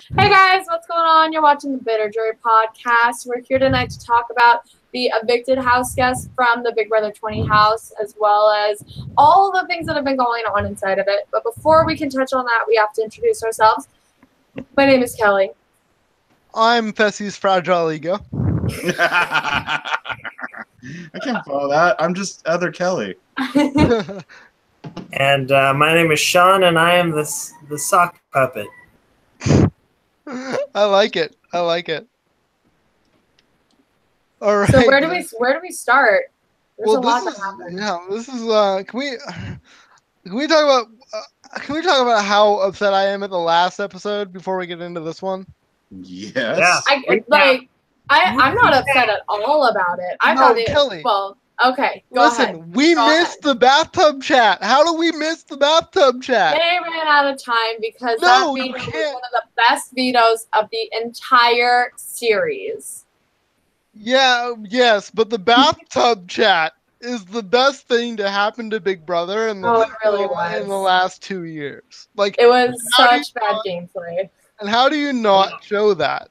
Hey guys, what's going on? You're watching the Bitter Jury podcast. We're here tonight to talk about the evicted house guests from the Big Brother 20 house, as well as all the things that have been going on inside of it. But before we can touch on that, we have to introduce ourselves. My name is Kelly. I'm Fessy's fragile ego. I can't follow that. I'm just other Kelly. And my name is Shaun, and I am the sock puppet. I like it. All right. So where do we start? There's a lot that happened. Yeah, this is can we talk about how upset I am at the last episode before we get into this one? Yes. Yeah. I'm not upset at all about it. I thought it. Kelly. Well, okay. Go ahead. We missed the bathtub chat. How do we miss the bathtub chat? They ran out of time because that veto was one of the best vetoes of the entire series. Yeah, yes, but the bathtub chat is the best thing to happen to Big Brother in the last 2 years. Like, it was such bad gameplay. And how do you not show that?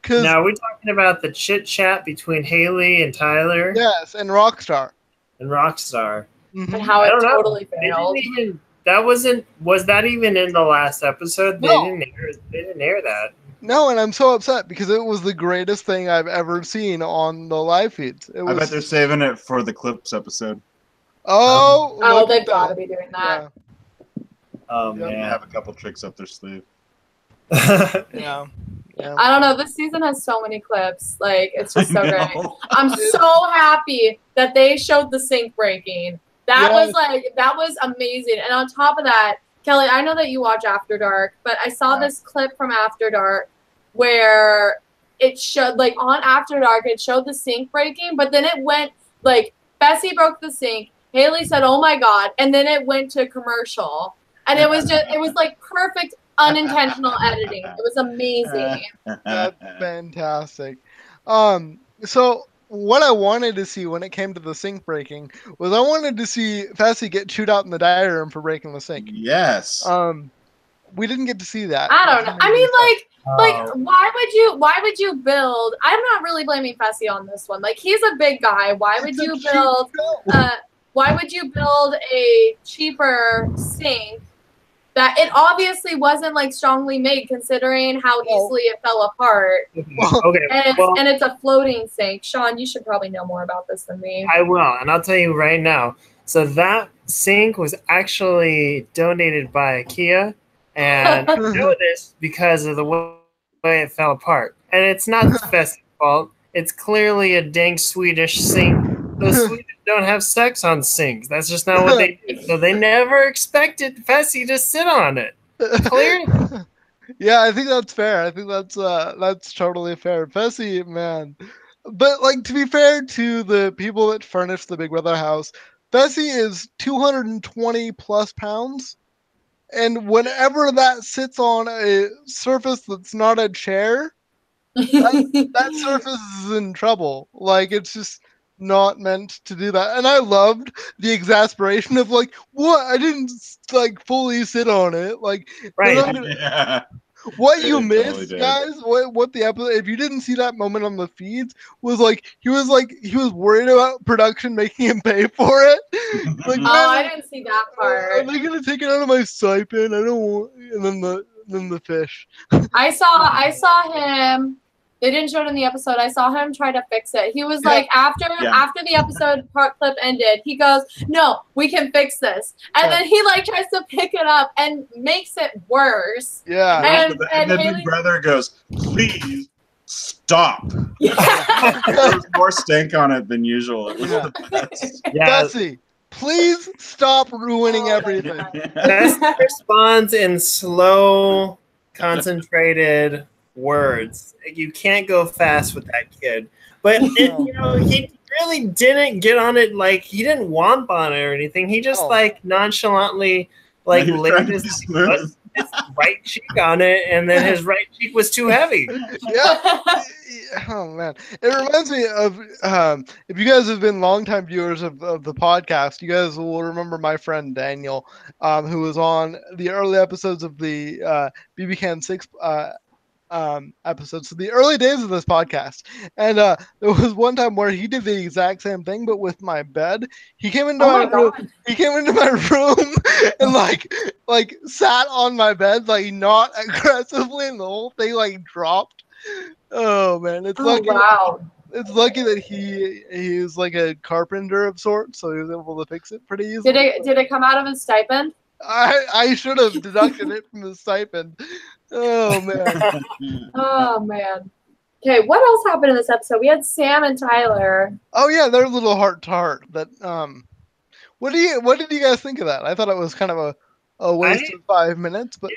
Now we're talking about the chit chat between Haley and Tyler. Yes, and Rockstar. And Rockstar. And how it totally failed. Was that even in the last episode? No. They didn't air that. No, and I'm so upset because it was the greatest thing I've ever seen on the live feeds. I bet they're saving it for the clips episode. Oh, they've got to be doing that. Yeah. Oh They man, have a couple tricks up their sleeve. Yeah. I don't know. This season has so many clips. Like, it's just so great. I'm so happy that they showed the sink breaking. That was amazing. And on top of that, Kelly, I know that you watch After Dark, but I saw this clip from After Dark where it showed, like, on After Dark, it showed the sink breaking, but then it went, like, Bessie broke the sink, Haley said, "Oh my God," and then it went to commercial. And it was like perfect unintentional editing. It was amazing. That's fantastic. So what I wanted to see when it came to the sink breaking was I wanted to see Fessy get chewed out in the diary room for breaking the sink. Yes. We didn't get to see that. I don't know. I mean, why would you build? I'm not really blaming Fessy on this one. Like, he's a big guy. Why would you build a cheaper sink that it obviously wasn't, like, strongly made, considering how easily it fell apart? And it's a floating sink. Shaun, you should probably know more about this than me. I will, and I'll tell you right now. So that sink was actually donated by IKEA, and I know this because of the way it fell apart. And it's not Fessy's fault. It's clearly a dang Swedish sink. Those Swedes don't have sex on sinks. That's just not what they do. So they never expected Fessy to sit on it. Clearly. Yeah, I think that's fair. I think that's totally fair. Fessy, man. But, like, to be fair to the people that furnish the Big Brother house, Fessy is 220 plus pounds. And whenever that sits on a surface that's not a chair, that surface is in trouble. Like, it's just not meant to do that. And I loved the exasperation of, like, what? I didn't, like, fully sit on it. Like, Yeah. what you missed, totally guys, what the episode, if you didn't see that moment on the feeds, was he was worried about production making him pay for it. Like, I didn't see that part. Are they gonna take it out of my stipend? I don't want. And then the fish. I saw him. They didn't show it in the episode. I saw him try to fix it. He was like, after the episode part clip ended, he goes, "No, we can fix this." And then he, like, tries to pick it up and makes it worse. Yeah. And then Big Brother goes, "Please stop." Yeah. There was more stank on it than usual. It was the best. Fessy, please stop ruining everything. Best responds in slow, concentrated words. You can't go fast with that kid. But he really didn't get on it. Like, he didn't womp on it or anything. He just like nonchalantly laid his right cheek on it, and then his right cheek was too heavy. Yeah. Oh man, it reminds me of if you guys have been longtime viewers of the podcast, you guys will remember my friend Daniel, who was on the early episodes of the BB Can 6 episodes, so the early days of this podcast. And there was one time where he did the exact same thing, but with my bed. He came into my room. He came into my room and like sat on my bed, like not aggressively, and the whole thing like dropped. Oh man, it's lucky. Wow. It's lucky that he's like a carpenter of sorts, so he was able to fix it pretty easily. Did it come out of his stipend? I should have deducted it from the stipend. Oh man. Oh man. Okay, what else happened in this episode? We had Sam and Tyler. Oh yeah, they're a little heart to heart. But what did you guys think of that? I thought it was kind of a waste of 5 minutes, but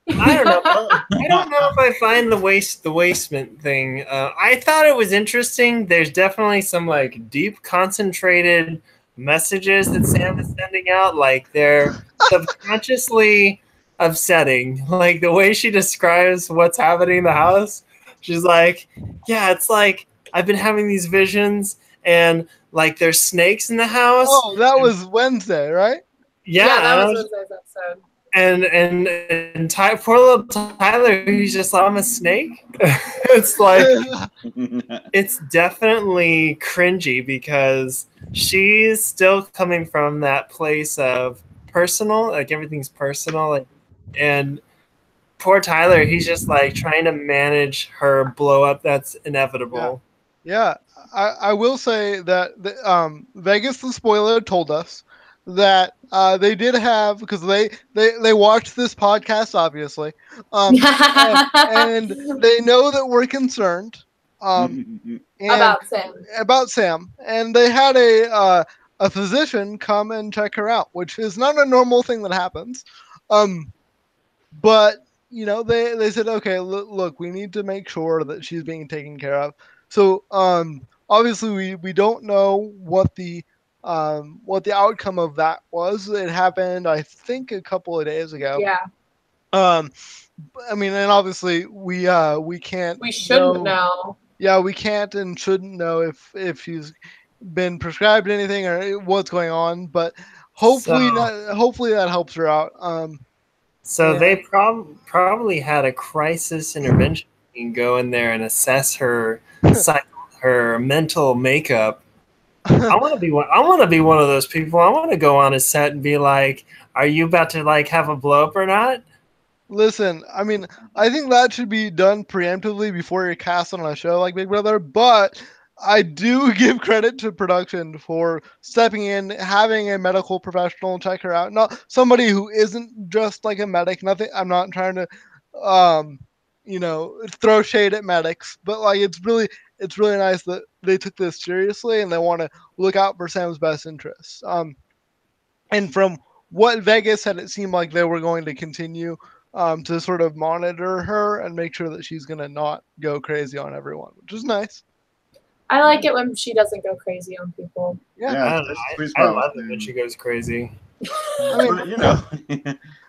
I don't know. I don't know if I find the wastement thing. I thought it was interesting. There's definitely some like deep, concentrated messages that Sam is sending out. Like they're subconsciously upsetting. Like the way she describes what's happening in the house. She's like, yeah, it's like I've been having these visions, and like there's snakes in the house. Oh, that was Wednesday, right? Yeah, that was Wednesday's episode. And poor little Tyler, he's just like, I'm a snake. It's like, it's definitely cringy because she's still coming from that place of personal, like everything's personal. And poor Tyler, he's just like trying to manage her blow up that's inevitable. Yeah. I will say that Vegas the spoiler told us that they did have, because they watched this podcast obviously, and they know that we're concerned about Sam, and they had a physician come and check her out, which is not a normal thing that happens, but you know they said, okay, look, we need to make sure that she's being taken care of. So obviously we don't know what the outcome of that was. It happened, I think, a couple of days ago. Yeah. I mean, and obviously we can't. We shouldn't know. Yeah, we can't and shouldn't know if she's been prescribed anything or what's going on. But hopefully that helps her out. They probably had a crisis intervention team go in there and assess her her mental makeup. I want to be one of those people. I want to go on a set and be like, "Are you about to like have a blow up or not?" Listen, I mean, I think that should be done preemptively before you're cast on a show like Big Brother. But I do give credit to production for stepping in, having a medical professional check her out. Not somebody who isn't just like a medic. Nothing. I'm not trying to, throw shade at medics, but like it's really nice that they took this seriously and they want to look out for Sam's best interests. And from what Vegas said, it seemed like they were going to continue to sort of monitor her and make sure that she's going to not go crazy on everyone, which is nice. I like it when she doesn't go crazy on people. Yeah, I love it when she goes crazy. I mean, you know,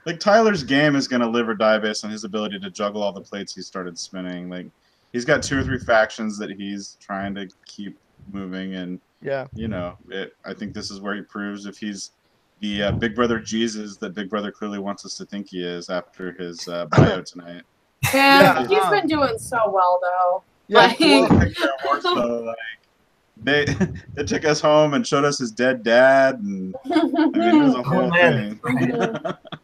like Tyler's game is going to live or die based on his ability to juggle all the plates he started spinning. Like he's got 2 or 3 factions that he's trying to keep moving, and you know, I think this is where he proves if he's the Big Brother Jesus that Big Brother clearly wants us to think he is after his bio tonight. Yeah, he's been doing so well though. Yeah, they took us home and showed us his dead dad, and I mean, it was a whole thing.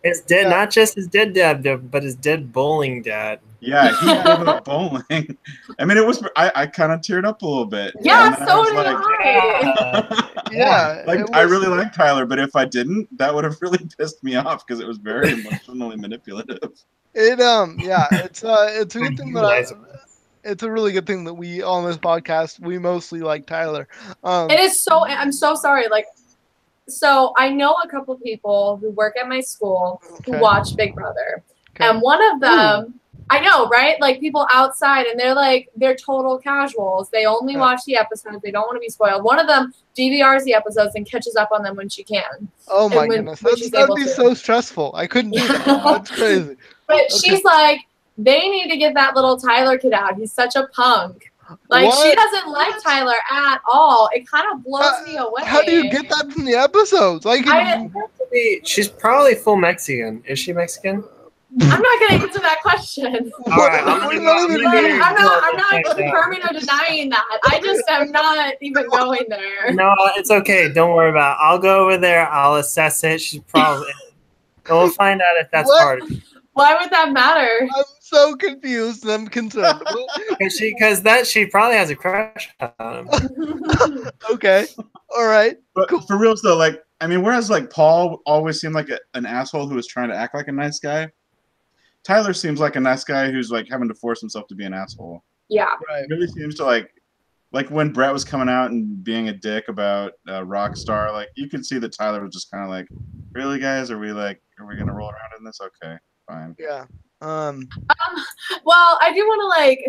His dead, not just his dead dad, but his dead bowling dad. Yeah, he gave up bowling. I mean, it was. I kind of teared up a little bit. Yeah, so did I. Yeah, like I really like Tyler, but if I didn't, that would have really pissed me off because it was very emotionally manipulative. It's a good thing that it's a really good thing that we on this podcast we mostly like Tyler. It is so. I'm so sorry. Like, so I know a couple people who work at my school who watch Big Brother, and one of them. I know, right? Like people outside, and they're total casuals. They only watch the episodes. They don't want to be spoiled. One of them DVRs the episodes and catches up on them when she can. Oh my goodness, that'd be so stressful. I couldn't do that. That's crazy. But she's like, they need to get that little Tyler kid out. He's such a punk. Like she doesn't like Tyler at all. It kind of blows me away. How do you get that from the episodes? Like, she's probably full Mexican. Is she Mexican? I'm not going to answer that question. All right, I'm not confirming or denying that. I just am not even going there. No, it's okay. Don't worry about it. I'll go over there. I'll assess it. She's probably. We'll find out if that's part of it. Why would that matter? I'm so confused and I'm concerned. Because she probably has a crush on him. Okay. All right. But Cool. for reals though, like I mean, whereas like Paul always seemed like an asshole who was trying to act like a nice guy, Tyler seems like a nice guy who's like having to force himself to be an asshole. Yeah. Right. He really seems to like when Brett was coming out and being a dick about Rockstar, like you could see that Tyler was just kind of like, really guys, are we gonna roll around in this? Okay, fine. Yeah. Well, I do want to like,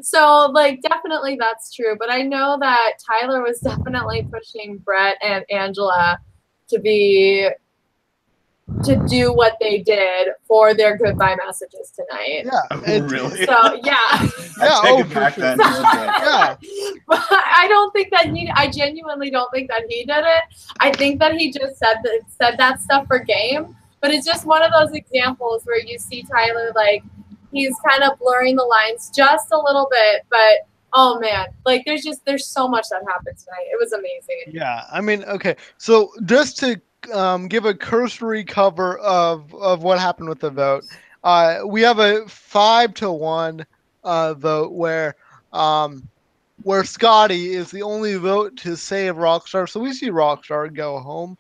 so like definitely that's true, but I know that Tyler was definitely pushing Brett and Angela to do what they did for their goodbye messages tonight. Yeah. Oh, really? So yeah. Yeah. Take Oh, it for back sure. then. Yeah. But I don't think that I genuinely don't think that he did it. I think that he just said that stuff for game. But it's just one of those examples where you see Tyler, like, he's kind of blurring the lines just a little bit. But, oh, man, like, there's so much that happened tonight. It was amazing. Yeah. I mean, okay. So just to give a cursory cover of what happened with the vote, we have a 5-1 vote where Scotty is the only vote to save Rockstar. So we see Rockstar go home.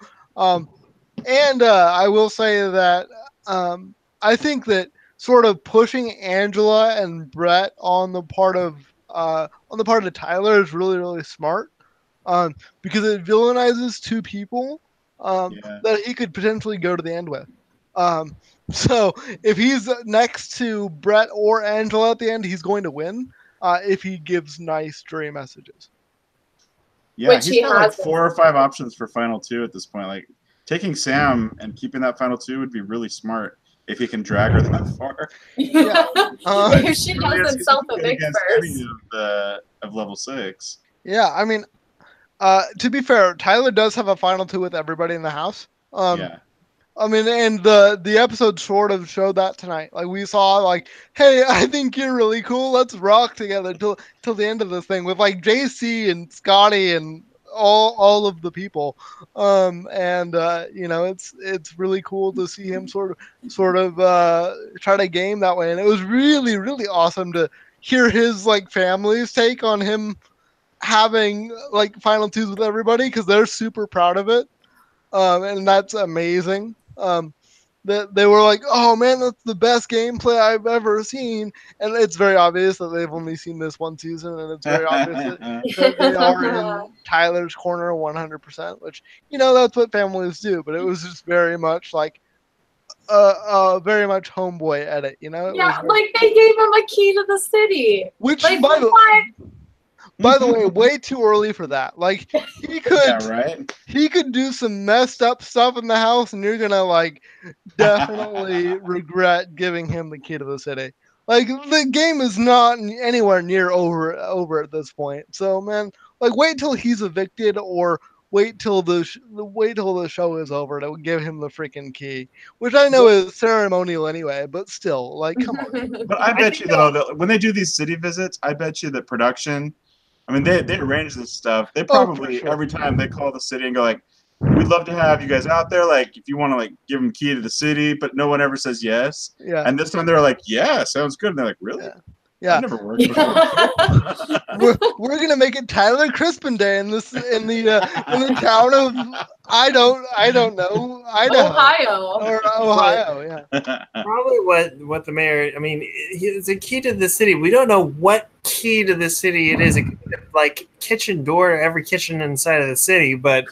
And I will say that I think that sort of pushing Angela and Brett on the part of Tyler is really, really smart, because it villainizes two people that he could potentially go to the end with. So if he's next to Brett or Angela at the end, he's going to win if he gives nice, dreary messages. Yeah, Which he's got like hasn't. 4 or 5 options for final 2 at this point. Like taking Sam and keeping that final 2 would be really smart if he can drag her that far. Yeah. If she doesn't self-evict Against first. any of level 6. Yeah, I mean, to be fair, Tyler does have a final 2 with everybody in the house. Yeah. I mean, and the episode sort of showed that tonight. Like we saw, like, hey, I think you're really cool. Let's rock together till the end of this thing with like JC and Scotty and all of the people. You know, it's really cool to see him sort of try to game that way. And it was really, really awesome to hear his like family's take on him having like final 2s with everybody, because they're super proud of it. And that's amazing. That they were like, oh man, that's the best gameplay I've ever seen. And it's very obvious that they've only seen this one season, and it's very obvious that they are in Tyler's corner 100%, which, you know, that's what families do. But it was just very much like very much homeboy edit, you know? Yeah, like they gave him a key to the city. Which, like, by the way, way too early for that. Like he could, Yeah, right? he could do some messed up stuff in the house, and you're gonna like definitely regret giving him the key to the city. Like the game is not anywhere near over at this point. So man, like wait till he's evicted, or wait till the show is over to give him the freaking key, which I know is ceremonial anyway. But still, like come on. But I bet you though that when they do these city visits, I bet you that production, I mean, they arrange this stuff. They probably every time they call the city and go like, "We'd love to have you guys out there. Like, if you want to like give them key to the city," but no one ever says yes. Yeah. And this time they're like, "Yeah, sounds good." And they're like, "Really? Yeah. I've never worked before." we're gonna make it Tyler Crispin Day in the town of I don't know Ohio. or Ohio. Yeah. Probably what the mayor. I mean, it's a key to the city. We don't know what key to the city it is. It could be like kitchen door, every kitchen inside of the city, but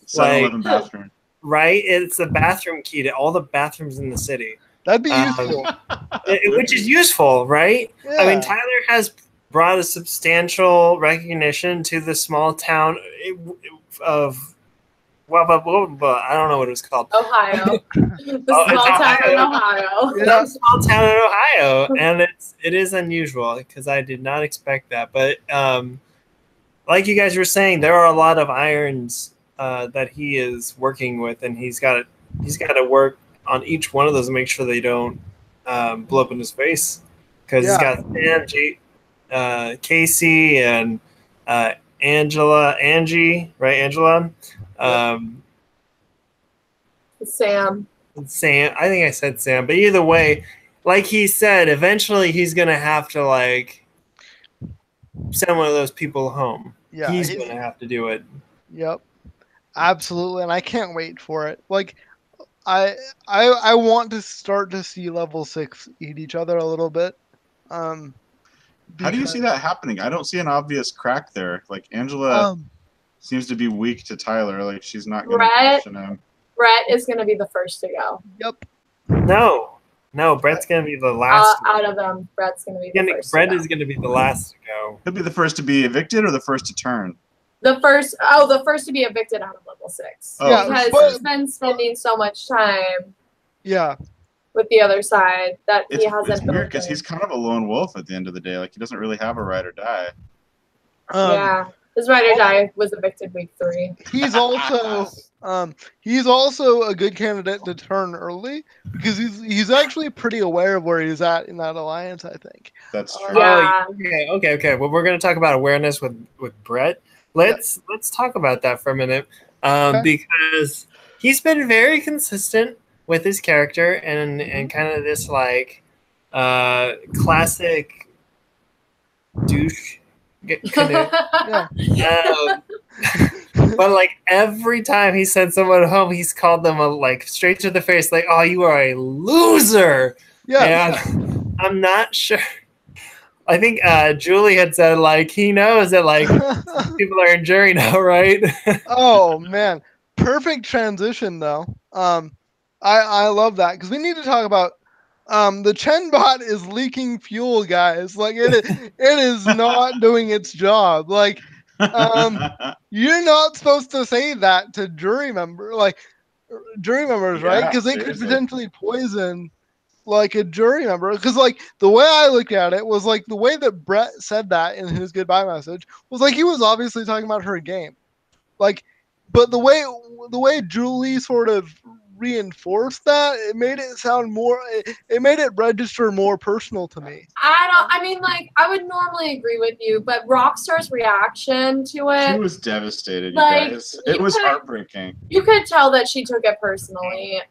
7-Eleven bathroom. Right? It's the bathroom key to all the bathrooms in the city. That'd be useful. Which is useful, right? Yeah. I mean, Tyler has brought a substantial recognition to the small town of, well, I don't know what it was called. Ohio. The small town in Ohio. Yeah. Small town in Ohio. And it is unusual because I did not expect that. But like you guys were saying, there are a lot of irons that he is working with, and he's got to work on each one of those and make sure they don't blow up in his face, because he's got Sam, Casey, and Angie, right? Angela. Sam. Sam. I think I said Sam, but either way, like he said, eventually he's gonna have to like send one of those people home. Yeah, he's gonna have to do it. Yep, absolutely, and I can't wait for it. Like, I want to start to see level 6 eat each other a little bit. How do you see that happening? I don't see an obvious crack there. Like, Angela seems to be weak to Tyler. Like, she's not going to question him. Brett is going to be the first to go. Yep. No, Brett's going to be the last. Out of them, Brett's going to be the first. Brett is going to be the last to go. He'll be the first to be evicted or the first to turn? The first to be evicted out of level 6. Oh, yeah, because he's been spending so much time. Yeah. With the other side that he hasn't. It's weird because he's kind of a lone wolf at the end of the day. Like, he doesn't really have a ride or die. Yeah, his ride or die was evicted week 3. He's also a good candidate to turn early because he's actually pretty aware of where he's at in that alliance. I think that's true. Yeah. Okay. Well, we're going to talk about awareness with Brett. Let's talk about that for a minute, because he's been very consistent with his character and kind of this like classic douche canoe. But like every time he sent someone home, he's called them like straight to the face, like, "Oh, you are a loser." Yeah. And I'm not sure. I think Julie had said like he knows that like people are in jury now, right? Oh man, perfect transition though. I love that because we need to talk about the Chen bot is leaking fuel, guys. Like it is not doing its job. Like you're not supposed to say that to jury members, right? Because they could potentially poison like a jury member. Because like the way I looked at it was like the way that Brett said that in his goodbye message was like he was obviously talking about her game. Like, but the way Julie sort of reinforced that, it made it sound more, it made it register more personal to me. I mean, like, I would normally agree with you, but Rockstar's reaction to it, she was devastated, like, you guys. It was heartbreaking. You could tell that she took it personally.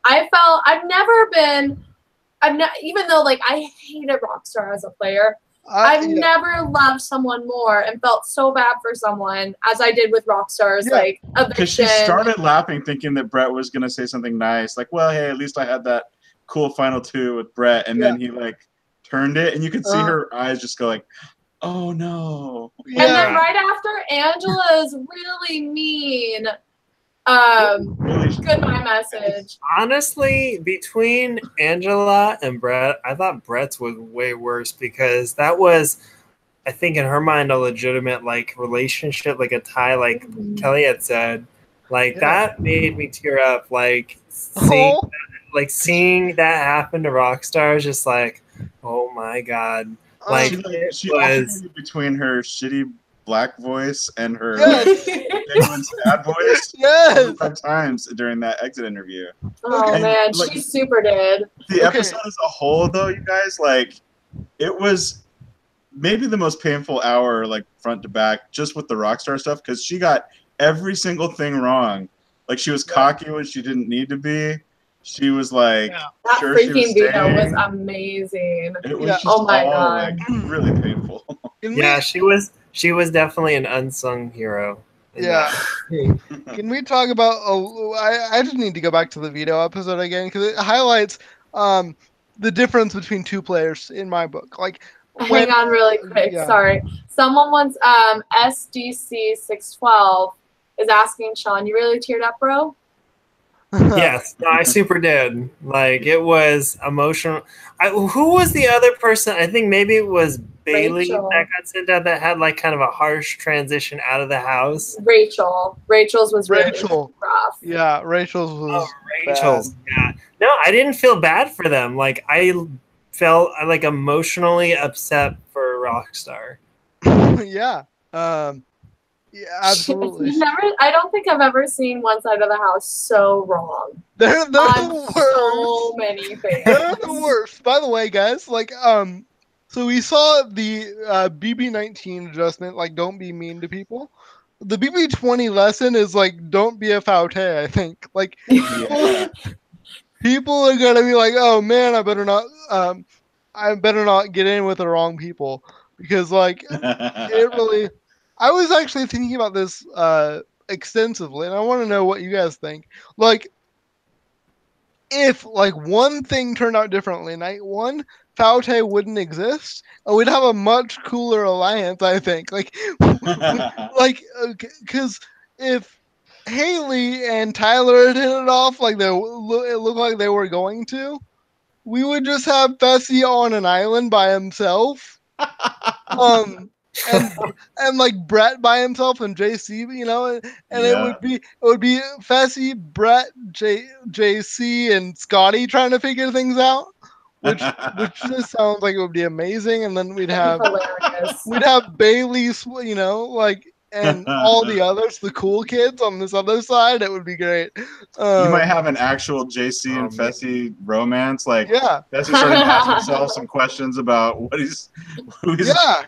Even though like I hated Rockstar as a player, I've never loved someone more and felt so bad for someone as I did with Rockstar's like Eviction. Because she started laughing, thinking that Brett was gonna say something nice, like, "Well, hey, at least I had that cool final 2 with Brett," and then he like turned it, and you could see her eyes just go like, "Oh no!" And then right after, Angela's really mean. Goodbye message. Honestly, between Angela and Brett, I thought Brett's was way worse because that was, I think, in her mind, a legitimate like relationship, like a tie, like Kelly had said. Like that made me tear up. Like seeing that happen to Rockstar is just like, oh my god. Like she alternated between her shitty black voice and her genuine sad voice 5 times during that exit interview. Oh man, like, she super did. The episode as a whole, though, you guys, like, it was maybe the most painful hour, like, front to back, just with the Rockstar stuff, because she got every single thing wrong. Like, she was cocky when she didn't need to be. She was like, that freaking video was amazing. It was just all, like, really painful. Yeah, she was definitely an unsung hero. Yeah. Can we talk about? I just need to go back to the veto episode again because it highlights the difference between 2 players in my book. Like, hang on really quick. Sorry, someone wants SDC612 is asking Shaun, you really teared up, bro? Yes, no, I super did. Like, it was emotional. Who was the other person? I think maybe it was Bailey that got sent out that had like kind of a harsh transition out of the house. Rachel's was really rough. Yeah, Rachel's was Rachel's. Yeah. No, I didn't feel bad for them. Like, I felt like emotionally upset for Rockstar. Yeah. Yeah, absolutely. I don't think I've ever seen one side of the house so wrong. They're On the worst. so many things. They're the worst. By the way, guys, like so we saw the BB19 adjustment, like don't be mean to people. The BB20 lesson is like don't be a faute, I think. Like Yeah. people are gonna be like, oh man, I better not get in with the wrong people. Because like it really I was actually thinking about this extensively, and I want to know what you guys think. Like if like one thing turned out differently, night one, Faute wouldn't exist, and we'd have a much cooler alliance. I think, like, because if Haley and Tyler had hit it off like it looked like they were going to, we would just have Bessie on an island by himself. And and like Brett by himself and JC, and Yeah. it would be Fessy, Brett, JC, and Scotty trying to figure things out, which just sounds like it would be amazing. And then we'd have Bailey, like, and all the others, the cool kids on this other side. It would be great. You might have an actual JC and Fessy romance. Like, yeah, Fessy starting to ask himself some questions about who he's yeah.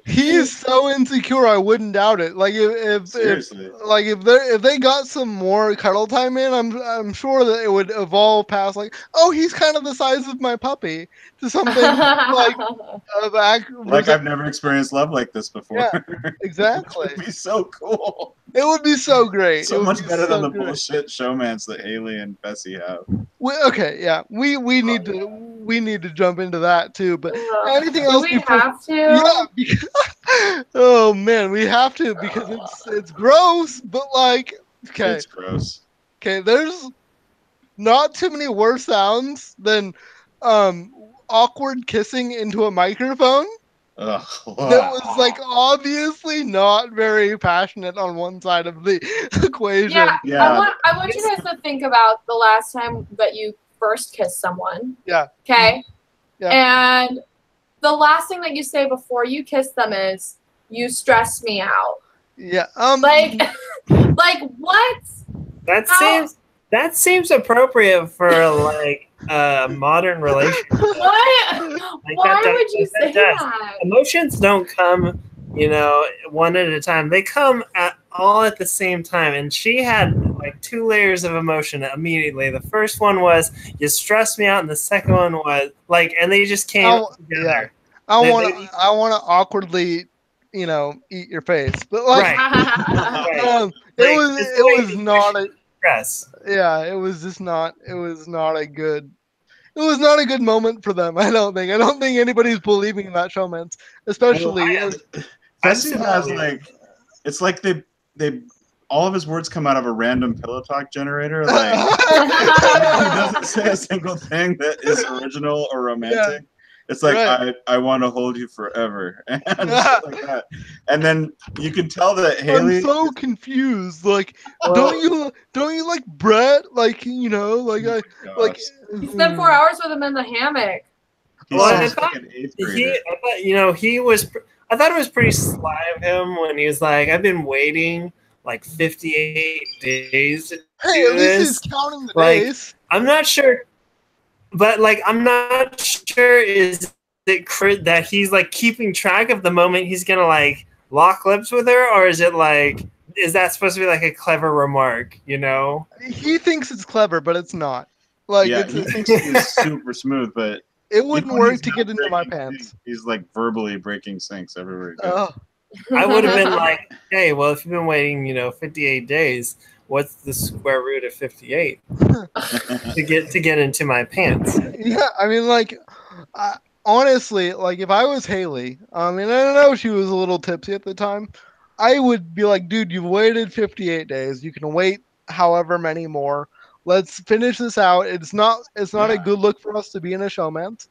He's so insecure, I wouldn't doubt it. Like if they got some more cuddle time in, I'm sure that it would evolve past like, oh, he's kind of the size of my puppy to something like I've never experienced love like this before. Yeah, exactly. It would be so cool. It would be so great. So much better than the bullshit showmance that Haley and Fessy have. We need to jump into that too. But anything else? Do we have to? Yeah. Oh man, we have to because it's gross. But like, okay, it's gross. Okay, there's not too many worse sounds than awkward kissing into a microphone. Ugh. That was like obviously not very passionate on one side of the equation. Yeah. I want you guys to think about the last time that you first kissed someone. Yeah. Okay. Yeah. And the last thing that you say before you kiss them is, "You stress me out." Yeah. Like what? That seems appropriate for like a modern relationship. What? Like Why would you say that? Emotions don't come, one at a time. They come all at the same time. And she had like 2 layers of emotion immediately. The first one was, "You stressed me out," and the second one was like, and they just came together. Yeah. I want to awkwardly, eat your face, but like, it was not a stress. Yeah, it was just not. It was not a good. It was not a good moment for them. I don't think anybody's believing in that showmance, especially. Fessy has like, it's like they all of his words come out of a random pillow talk generator. Like he doesn't say a single thing that is original or romantic. Yeah. It's like I want to hold you forever, and shit like that. And then you can tell that Haley. I'm so confused. Like, don't you like Brett? Like, like. You spent 4 hours with him in the hammock. I thought it was pretty sly of him when he was like, "I've been waiting like 58 days to do this." He's counting the days. I'm not sure. But like, I'm not sure is it that he's like keeping track of the moment he's gonna like lock lips with her, or is it like, is that supposed to be like a clever remark? He thinks it's clever, but it's not. Like, he thinks he's super smooth, but it wouldn't work to get into my pants. He's like verbally breaking sinks everywhere he goes. I would have been like, "Hey, well, if you've been waiting, 58 days." What's the square root of 58 to get into my pants? Yeah, I mean, like, honestly, like if I was Haley, I don't know, she was a little tipsy at the time. I would be like, dude, you've waited 58 days. You can wait however many more. Let's finish this out. It's not a good look for us to be in a showmance.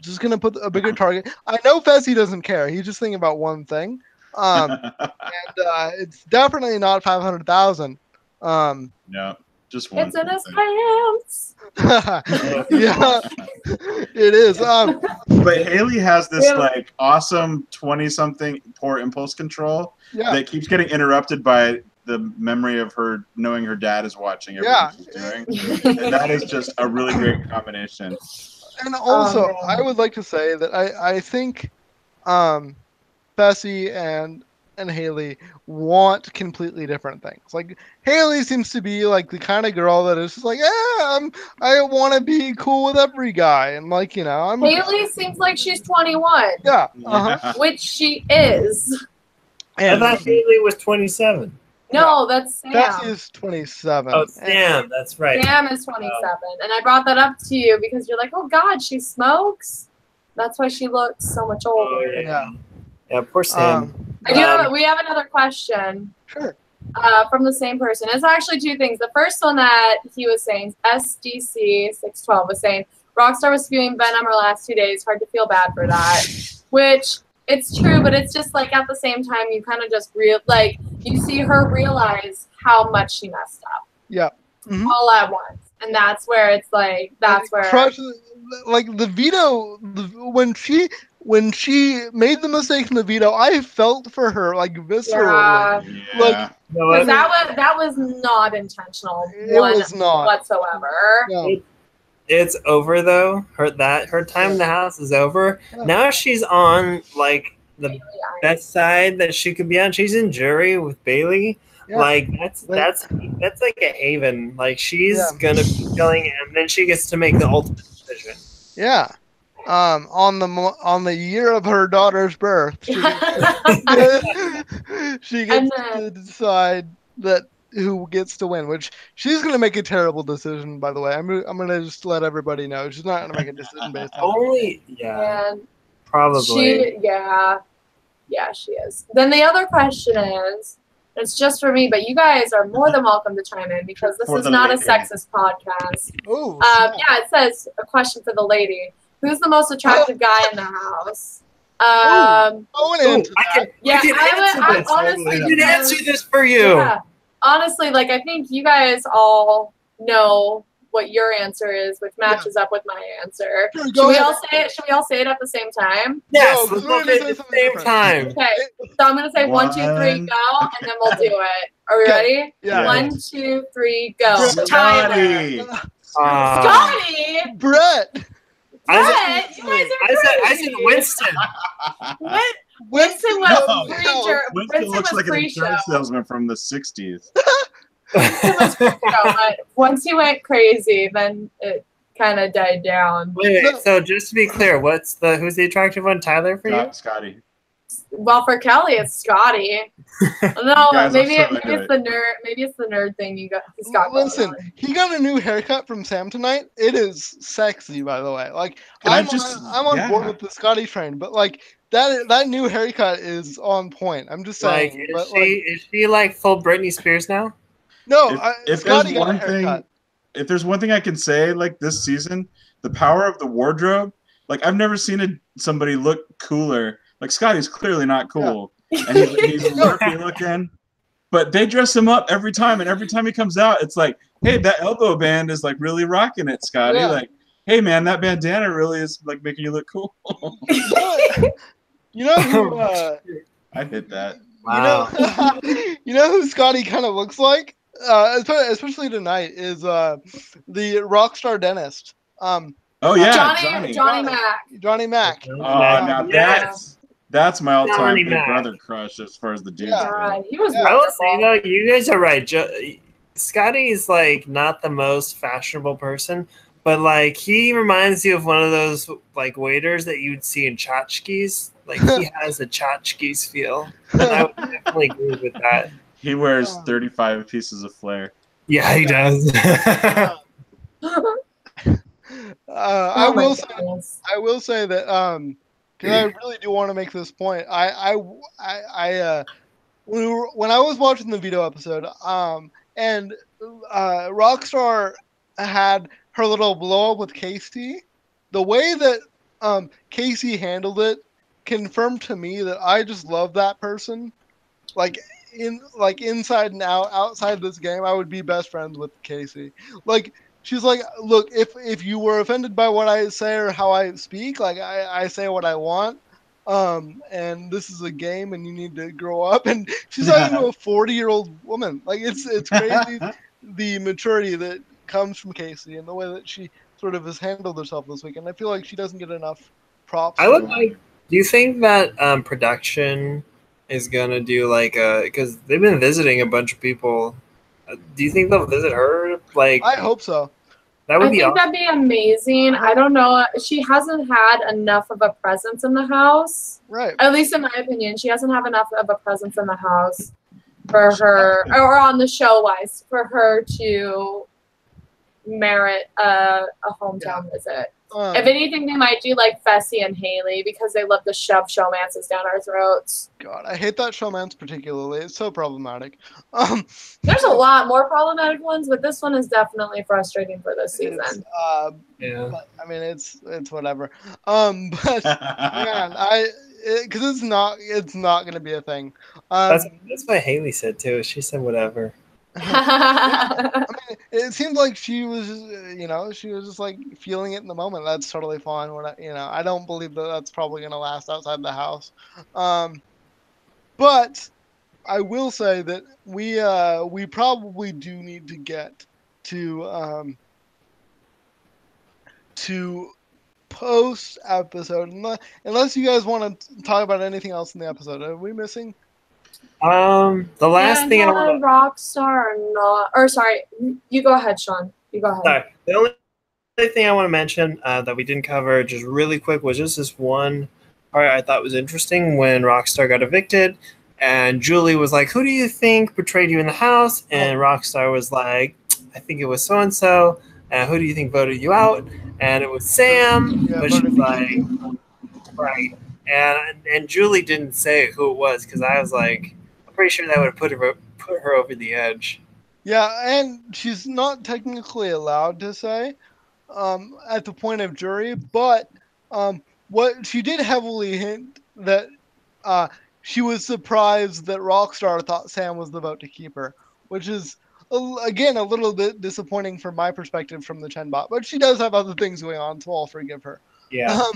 Just gonna put a bigger target. I know Fessy doesn't care. He's just thinking about one thing. And it's definitely not 500,000. No. Just one. It's in his pants. Yeah, it is. But Haley has this Yeah. like awesome 20-something poor impulse control Yeah. that keeps getting interrupted by the memory of her knowing her dad is watching everything she's doing. And that is just a really great combination. And also, man. I would like to say that I think Bessie and Haley want completely different things. Like Haley seems to be like the kind of girl that is just like, I want to be cool with every guy, and like Haley seems like she's 21. Yeah. Yeah. Which she is. I And thought Haley was 27. No, that's Sam. Bessie is 27. Oh, Sam, that's right. Sam is 27. And I brought that up to you because you're like, oh God, she smokes. That's why she looks so much older. Oh, Yeah. Yeah, poor Sam. We have another question. Sure. From the same person. It's actually two things. The first one that he was saying, SDC612 was saying, Rockstar was spewing venom her last 2 days. Hard to feel bad for that. Which, it's true, but it's just like at the same time, you kind of just you see her realize how much she messed up. Yeah. Mm-hmm. All at once. And that's where it's like, like the veto, when she made the mistake in the veto, I felt for her like viscerally. Yeah. Like, You know what? that was not intentional. It was not whatsoever. No. It's over though. Her time in the house is over. Yeah. Now she's on like the best side that she could be on. She's in jury with Bailey. Yeah. Like that's like a haven. Like she's gonna be killing, and then she gets to make the ultimate decision. Yeah. On the year of her daughter's birth, she gets to decide that who gets to win. Which she's gonna make a terrible decision. By the way, I'm gonna just let everybody know she's not gonna make a decision based on. Probably. She is. Then the other question is. It's just for me, but you guys are more than welcome to chime in because this is not a sexist podcast. Oh, it says a question for the lady. Who's the most attractive guy in the house? I can answer this for you. Yeah. Honestly, like I think you guys all know what your answer is, which matches up with my answer. Sure, Should we all say it at the same time? Yes, let's all say it at the same time. Okay, so I'm gonna say 1, 2, 3, go, and then we'll do it. Are we ready? Yeah. 1, 2, 3, go. Scotty! Scotty! Brett! I said Winston. What? Winston was pre-show. Winston looks like an insurance salesman from the 60s. But once he went crazy, then it kind of died down. Wait, so just to be clear, who's the attractive one? Tyler for you? Scotty. Well, for Kelly, it's Scotty. No, Guys, maybe it's the nerd. Maybe it's the nerd thing he's got. Listen, he got a new haircut from Sam tonight. It is sexy, by the way. Like I'm on board with the Scotty train, but like that new haircut is on point. I'm just saying. Is she like full Britney Spears now? No, if there's one thing I can say, like this season, the power of the wardrobe. Like I've never seen somebody look cooler. Like Scotty's clearly not cool, and he's lurky looking, but they dress him up every time, and every time he comes out, it's like, hey, that elbow band is like really rocking it, Scotty. Yeah. Like, hey man, that bandana really is like making you look cool. You know who? I hit that. Wow. You know who Scotty kind of looks like, especially tonight, is the Rockstar dentist. Oh yeah, Johnny Mac. Now that's my all-time Big Brother crush as far as the dudes go. He was. I will say though, you guys are right. Scotty's like not the most fashionable person, but like he reminds you of one of those like waiters that you'd see in tchotchkes. Like he has a tchotchkes feel, and I would definitely agree with that. He wears 35 pieces of flair. Yeah, he does. I will say that because I really do want to make this point. When I was watching the Veto episode, and Rockstar had her little blow up with Casey, the way that Casey handled it confirmed to me that I just love that person. Like inside and outside this game, I would be best friends with Casey. Like, she's like, look, if you were offended by what I say or how I speak, like I say what I want. And this is a game, and you need to grow up. And she's talking to a 40-year-old woman. Like, it's crazy the maturity that comes from Casey and the way that she sort of has handled herself this week. And I feel like she doesn't get enough props. I would like. Do you think that production is gonna do like because they've been visiting a bunch of people? Do you think they'll visit her? Like, I hope so. That would I be think awesome. that'd be amazing. I don't know. She hasn't had enough of a presence in the house. Right. At least in my opinion, she hasn't had enough of a presence in the house for her, or on the show wise, for her to merit a hometown visit. If anything, they might do like Fessy and Haley because they love to shove showmances down our throats. God, I hate that showmance particularly. It's so problematic. There's a lot more problematic ones, but this one is definitely frustrating for this season. Yeah. But, I mean, it's whatever. But man, because it's not gonna be a thing. That's what Haley said too. She said whatever. I mean, it seemed like she was, she was just like feeling it in the moment. That's totally fine. I don't believe that that's probably gonna last outside the house. But I will say that we probably do need to get to post episode unless you guys want to talk about anything else in the episode. Are we missing? The last thing I want to Rockstar or not, or sorry, you go ahead, Shaun. You go ahead. Sorry. The only thing I want to mention that we didn't cover just really quick was just this one part I thought was interesting when Rockstar got evicted and Julie was like, "Who do you think betrayed you in the house?" And Rockstar was like, "I think it was so and so." And who do you think voted you out? And it was Sam. Yeah, but she was like, right. And Julie didn't say who it was because I was like, I'm pretty sure that would have put her over the edge. Yeah, and she's not technically allowed to say at the point of jury, but what she did heavily hint that she was surprised that Rockstar thought Sam was the vote to keep her, which is again a little bit disappointing from my perspective from the Chenbot. But she does have other things going on, so I'll forgive her. Yeah.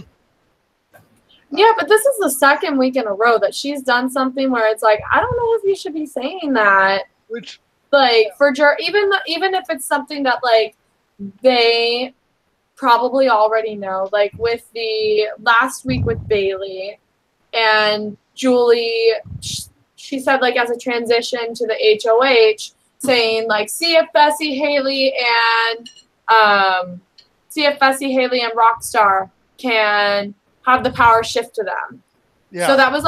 Yeah, but this is the second week in a row that she's done something where it's like, I don't know if you should be saying that. Which, like, for even if it's something that like they probably already know, like with the last week with Bailey and Julie, she said like as a transition to the HOH, saying like, see if Fessy, Haley, and Rockstar can have the power shift to them. Yeah. So that was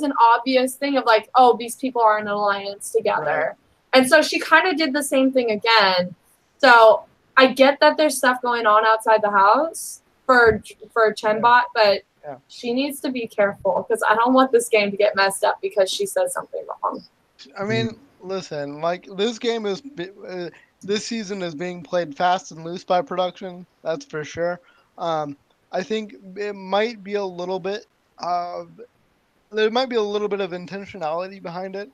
an obvious thing of like, oh, these people are in an alliance together. Right. And so she kind of did the same thing again. So I get that there's stuff going on outside the house for Chenbot, but she needs to be careful because I don't want this game to get messed up because she said something wrong. I mean, listen, like this game is this season is being played fast and loose by production. That's for sure. I think it might be a little bit there might be a little bit of intentionality behind it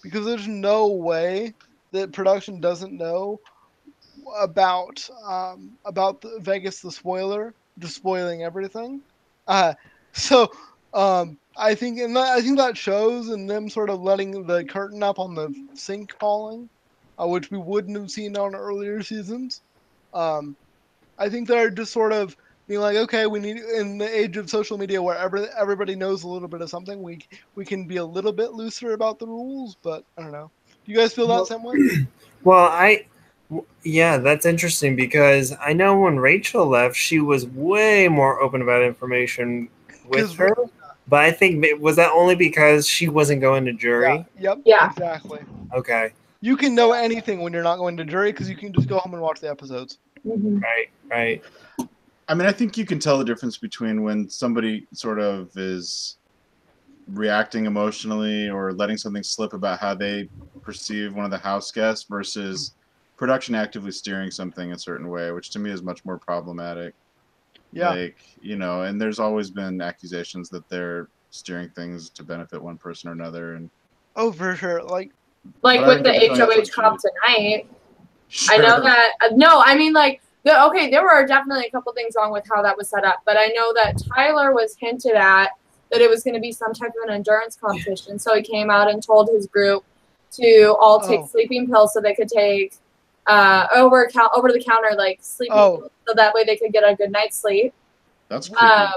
because there's no way that production doesn't know about the Vegas the spoiler just spoiling everything. So I think that shows in them sort of letting the curtain up on the sink falling, which we wouldn't have seen on earlier seasons. I think they're just sort of being like, okay, we need in the age of social media where everybody knows a little bit of something, we can be a little bit looser about the rules, but I don't know. Do you guys feel that same way? Well, yeah, that's interesting because I know when Rachel left, she was way more open about information with her. But I think was that only because she wasn't going to jury? Yeah. Exactly. Okay. You can know anything when you're not going to jury because you can just go home and watch the episodes. Mm-hmm. Right. I mean, I think you can tell the difference between when somebody sort of is reacting emotionally or letting something slip about how they perceive one of the house guests versus production actively steering something a certain way, which to me is much more problematic. Yeah. Like, and there's always been accusations that they're steering things to benefit one person or another. And oh, for sure. Like, Like But with the I definitely have HOH some comp tonight. Sure. I know that. No, I mean like. There were definitely a couple things wrong with how that was set up, but I know that Tyler was hinted at that it was going to be some type of an endurance competition. So he came out and told his group to all take sleeping pills so they could take over the counter like sleeping pills, so that way they could get a good night's sleep. That's creepy.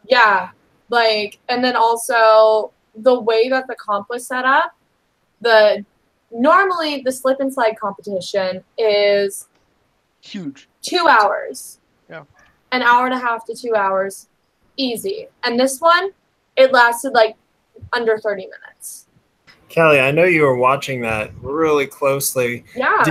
Yeah, like, and then also the way that the comp was set up, normally the slip and slide competition is huge. 2 hours. Yeah. An hour and a half to 2 hours. Easy. And this one, it lasted like under 30 minutes. Kelly, I know you were watching that really closely. Yeah.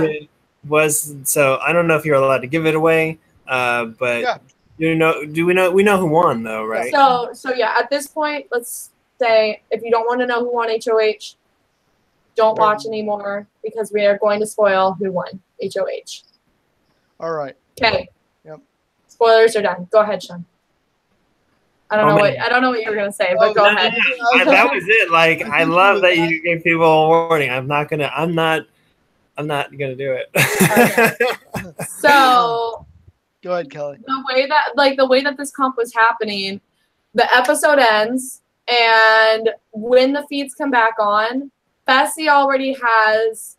So I don't know if you're allowed to give it away, but Yeah. we know who won though, right? So yeah, at this point, let's say if you don't want to know who won HOH, don't watch anymore because we are going to spoil who won HOH. All right. Okay. Yep. Spoilers are done. Go ahead, Shaun. I don't know what you were gonna say, but go ahead. That was it. Like, I love that you gave people a warning. I'm not gonna do it. Okay. So go ahead, Kelly. The way that this comp was happening, the episode ends, and when the feeds come back on, Fessy already has,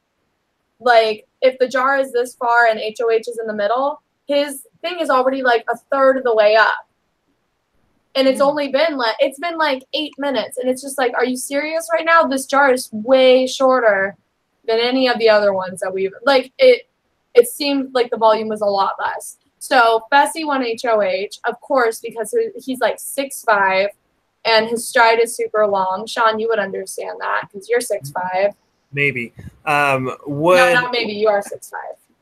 like, if the jar is this far and HOH is in the middle, his thing is already like a third of the way up. And it's only been like 8 minutes, and it's just like, are you serious right now? This jar is way shorter than any of the other ones that we've like. It seemed like the volume was a lot less. So Fessy won HOH, of course, because he's like 6'5", and his stride is super long. Shaun, you would understand that because you're 6'5". Maybe. No, not maybe. You are 6'5".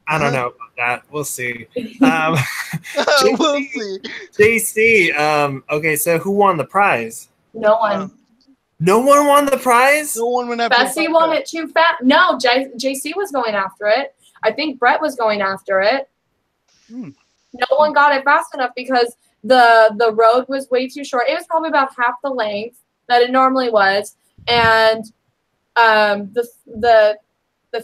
I don't know about that. We'll see. We'll see. JC, okay, so who won the prize? No one. No one won the prize? No one went after Fessy won it too fast. No, JC was going after it. I think Brett was going after it. No one got it fast enough because the road was way too short. It was probably about half the length that it normally was. And the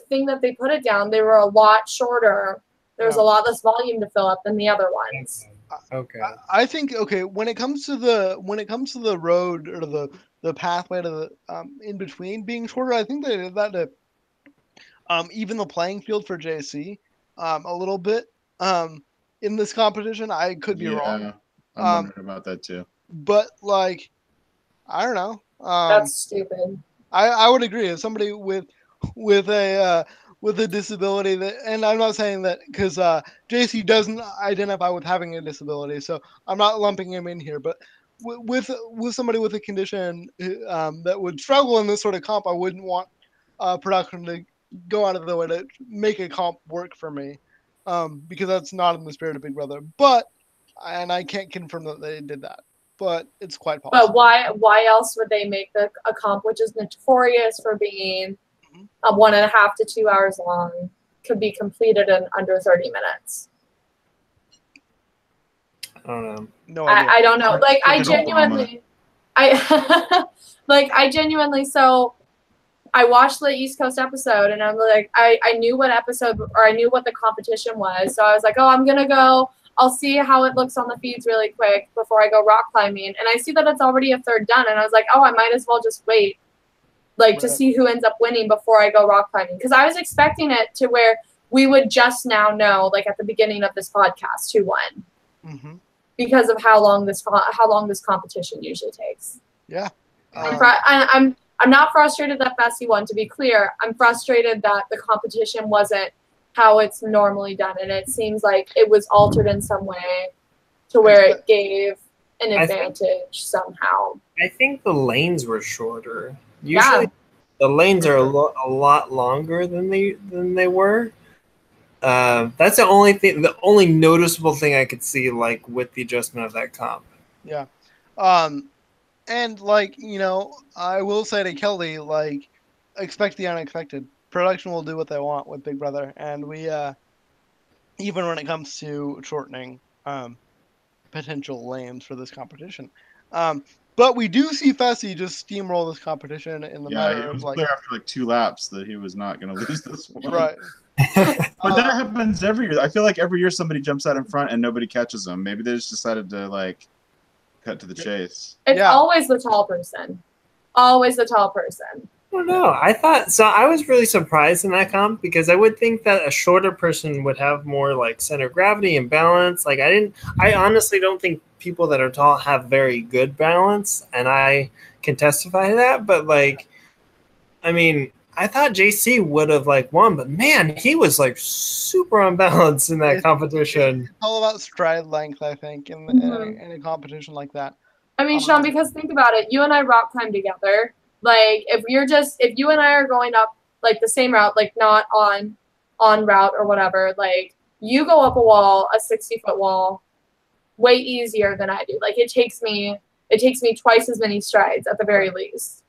thing that they put it down, they were a lot shorter. There was a lot less volume to fill up than the other ones. Okay. I think when it comes to the road or the pathway to the in between being shorter, I think they did that to even the playing field for JC a little bit in this competition. I could be wrong. I'm wondering about that too. But like, I don't know. That's stupid. I would agree. As somebody with a disability, that, and I'm not saying that because JC doesn't identify with having a disability, so I'm not lumping him in here. But with somebody with a condition that would struggle in this sort of comp, I wouldn't want production to go out of the way to make a comp work for me, because that's not in the spirit of Big Brother. And I can't confirm that they did that, but it's quite possible. But why else would they make a comp which is notorious for being 1.5 to 2 hours long, could be completed in under 30 minutes? I don't know. No idea. I don't know. Like, I genuinely, so I watched the East Coast episode, and I'm like, I knew what episode, or I knew what the competition was. So I was like, oh, I'm going to go. I'll see how it looks on the feeds really quick before I go rock climbing. And I see that it's already a third done. And I was like, oh, I might as well just wait, to see who ends up winning before I go rock climbing. Because I was expecting it to where we would just now know, like at the beginning of this podcast, who won. Mm-hmm. Because of how long this competition usually takes. Yeah. I'm not frustrated that Fessy won, to be clear. I'm frustrated that the competition wasn't how it's normally done, and it seems like it was altered in some way to where it gave an advantage somehow. I think the lanes were shorter. Usually the lanes are a lot longer than they were. That's the only noticeable thing I could see, like, with the adjustment of that comp. Yeah. And like, I will say to Kelly, like, expect the unexpected. Production will do what they want with Big Brother, and we even when it comes to shortening potential lanes for this competition. But we do see Fessy just steamroll this competition in the Yeah, matter it of was like clear after like 2 laps that he was not going to lose this one. right. But that happens every year. I feel like every year somebody jumps out in front and nobody catches them. Maybe they just decided to like cut to the chase. It's always the tall person. Always the tall person. I don't know. I was really surprised in that comp because I would think that a shorter person would have more like center of gravity and balance. Like I honestly don't think people that are tall have very good balance, and I can testify to that. But like, I mean, I thought JC would have like won, but man, he was like super unbalanced in that competition. It's all about stride length, I think, in a competition like that. I mean, Shaun, because think about it, you and I rock climb together. Like, if you and I are going up like the same route, like not on route or whatever, like you go up a wall, a 60-foot wall, way easier than I do. Like it takes me twice as many strides at the very least,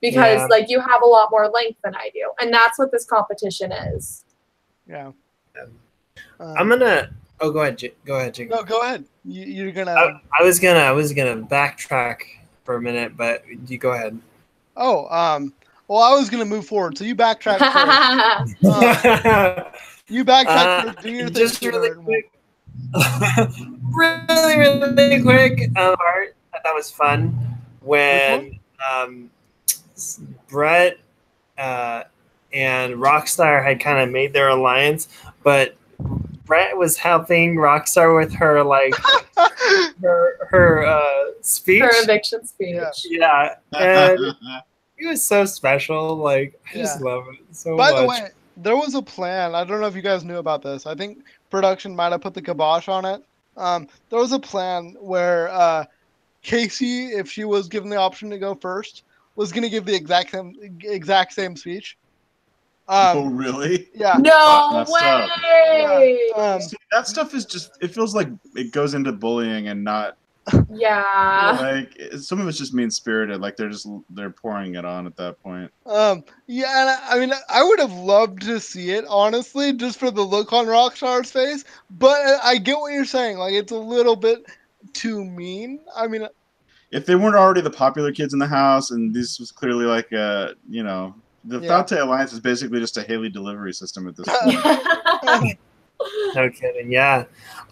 because like you have a lot more length than I do, and that's what this competition is. Yeah. I'm gonna. Oh, go ahead, Jake. No, go ahead. You're gonna. I was gonna backtrack for a minute, but you go ahead. Oh, well, I was gonna move forward, so you backtrack first. You backtrack first. Do your thing. Just really quick. really quick. Part I thought was fun when Brett and Rockstar had kind of made their alliance, but Brett was helping Rockstar with her like her speech, her eviction speech. Yeah, and it was so special. Like I just love it so much. By the way, there was a plan. I don't know if you guys knew about this. I think production might have put the kibosh on it. There was a plan where Casey, if she was given the option to go first, was going to give the exact same speech. Oh, really? Yeah. No way! Yeah. See, that stuff is just, it feels like it goes into bullying and not. Yeah. Like, some of it's just mean-spirited. Like, they're pouring it on at that point. Yeah, and I mean, I would have loved to see it, honestly, just for the look on Rockstar's face. But I get what you're saying. Like, it's a little bit too mean. I mean, if they weren't already the popular kids in the house, and this was clearly like a, you know, the Thaute Alliance is basically just a Haley delivery system at this point. No kidding. Yeah.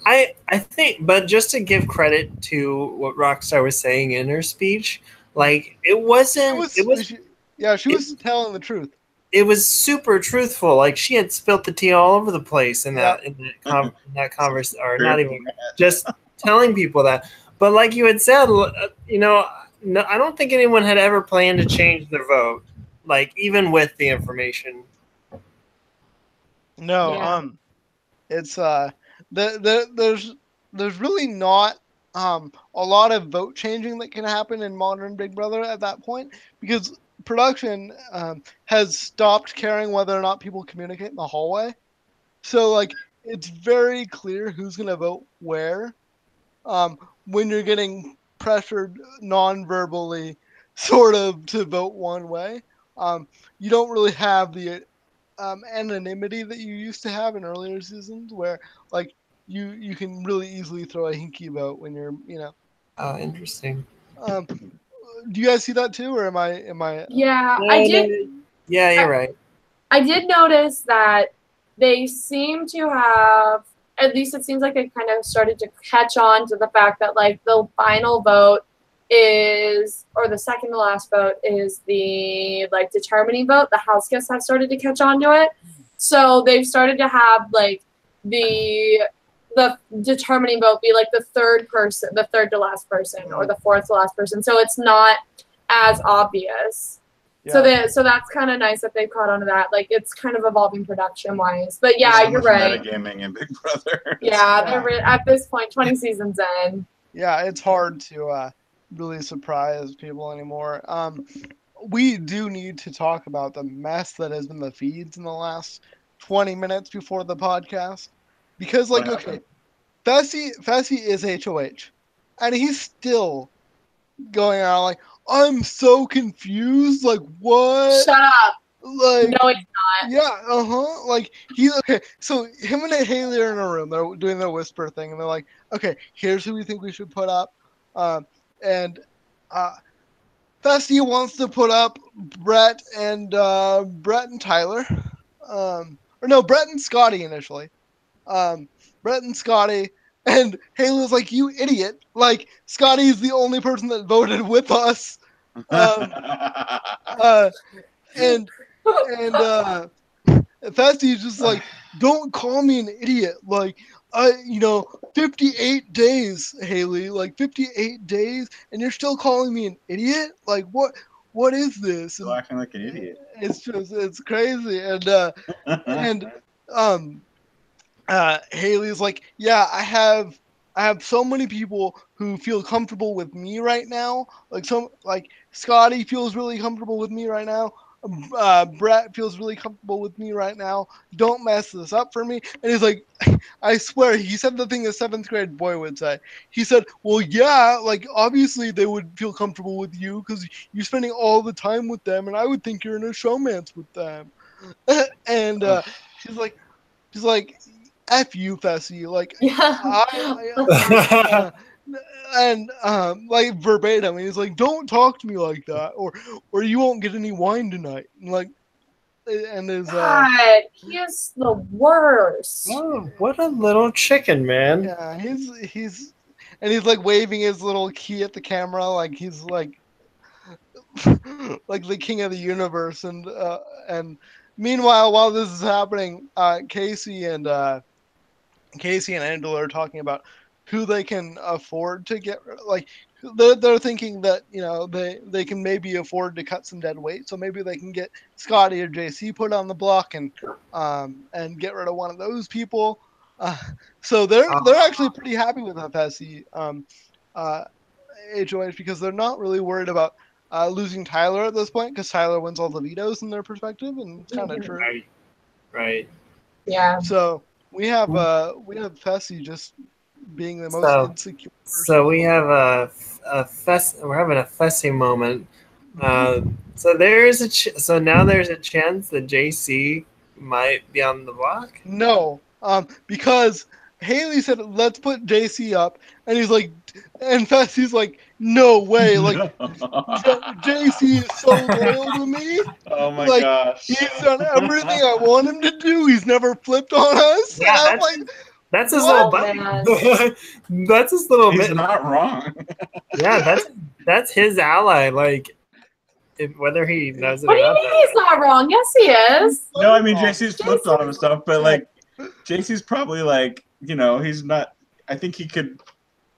I think, but just to give credit to what Rockstar was saying in her speech, like it was telling the truth. It was super truthful. Like she had spilt the tea all over the place in that conversation, or not even just telling people that. But like you had said, you know, no, I don't think anyone had ever planned to change their vote. Like even with the information. No, it's there's really not a lot of vote changing that can happen in modern Big Brother at that point, because production has stopped caring whether or not people communicate in the hallway. So like it's very clear who's gonna vote where when you're getting pressured non-verbally sort of to vote one way. You don't really have the anonymity that you used to have in earlier seasons, where like you can really easily throw a hinky vote when you're, you know. Oh, interesting. Do you guys see that too, or am I? Yeah, I did. Yeah, you're right. I did notice that they seem to have, at least it seems like they kind of started to catch on to the fact that like the final vote is, or the second to last vote is the like determining vote. The house guests have started to catch on to it, so they've started to have like the determining vote be like the third to last person, or the fourth to last person. So it's not as obvious. Yeah. So that's kind of nice that they've caught on to that. Like it's kind of evolving production wise. But yeah, you're right. Metagaming in Big Brother. Yeah, they're at this point 20 seasons in. Yeah, it's hard to really surprise people anymore. We do need to talk about the mess that has been the feeds in the last 20 minutes before the podcast. Because, like, okay, Fessy is HOH. And he's still going around like, I'm so confused. Like, what? Shut up. Like, no, he's not. Yeah, Like, he's okay. So, him and Haley are in a room. They're doing their whisper thing. And they're like, okay, here's who we think we should put up. And Fessy wants to put up Brett and Tyler, or no, Brett and Scotty initially. Brett and Scotty, and Haley was like, "You idiot! Like Scotty's the only person that voted with us." And Festy's just like, "Don't call me an idiot. Like, 58 days, Haley. Like 58 days, and you're still calling me an idiot. Like, what is this?" Still acting like an idiot. It's crazy, and Haley's like, "Yeah, I have so many people who feel comfortable with me right now. Like Scotty feels really comfortable with me right now. Brett feels really comfortable with me right now. Don't mess this up for me." And he's like, I swear, he said the thing a 7th grade boy would say. He said, "Well, yeah, like obviously they would feel comfortable with you because you're spending all the time with them, and I would think you're in a showmance with them." And she's like, "F you, Fessy." Like, Yeah. and like verbatim, he's like, "Don't talk to me like that, or you won't get any wine tonight." And like, and his God, he is the worst. Oh, what a little chicken, man. yeah, he's like waving his little key at the camera, like he's like like the king of the universe. And meanwhile, while this is happening, Casey and Angela are talking about who they can afford to get. Like they're thinking that they can maybe afford to cut some dead weight, so maybe they can get Scotty or JC put on the block and get rid of one of those people. So they're actually pretty happy with FSC HOH because they're not really worried about losing Tyler at this point because Tyler wins all the vetoes in their perspective, and it's kind of true. Right. Yeah. So we have Fessy just being the most insecure person. So we have we're having a Fessy moment. So there's so now there's a chance that JC might be on the block. No, because Haley said let's put JC up, and he's like, and Fessy's like, no way, like JC is so loyal to me. Oh my like, gosh, he's done everything I want him to do. He's never flipped on us. Yeah, and I'm like, that's his what? little buddy. That's his little. He's not wrong. Yeah, that's his ally. Like, whether he knows it What or do you not. mean he's not wrong? Yes, he is. No, I mean JC's flipped on him and stuff, but like JC's probably like, he's not. I think he could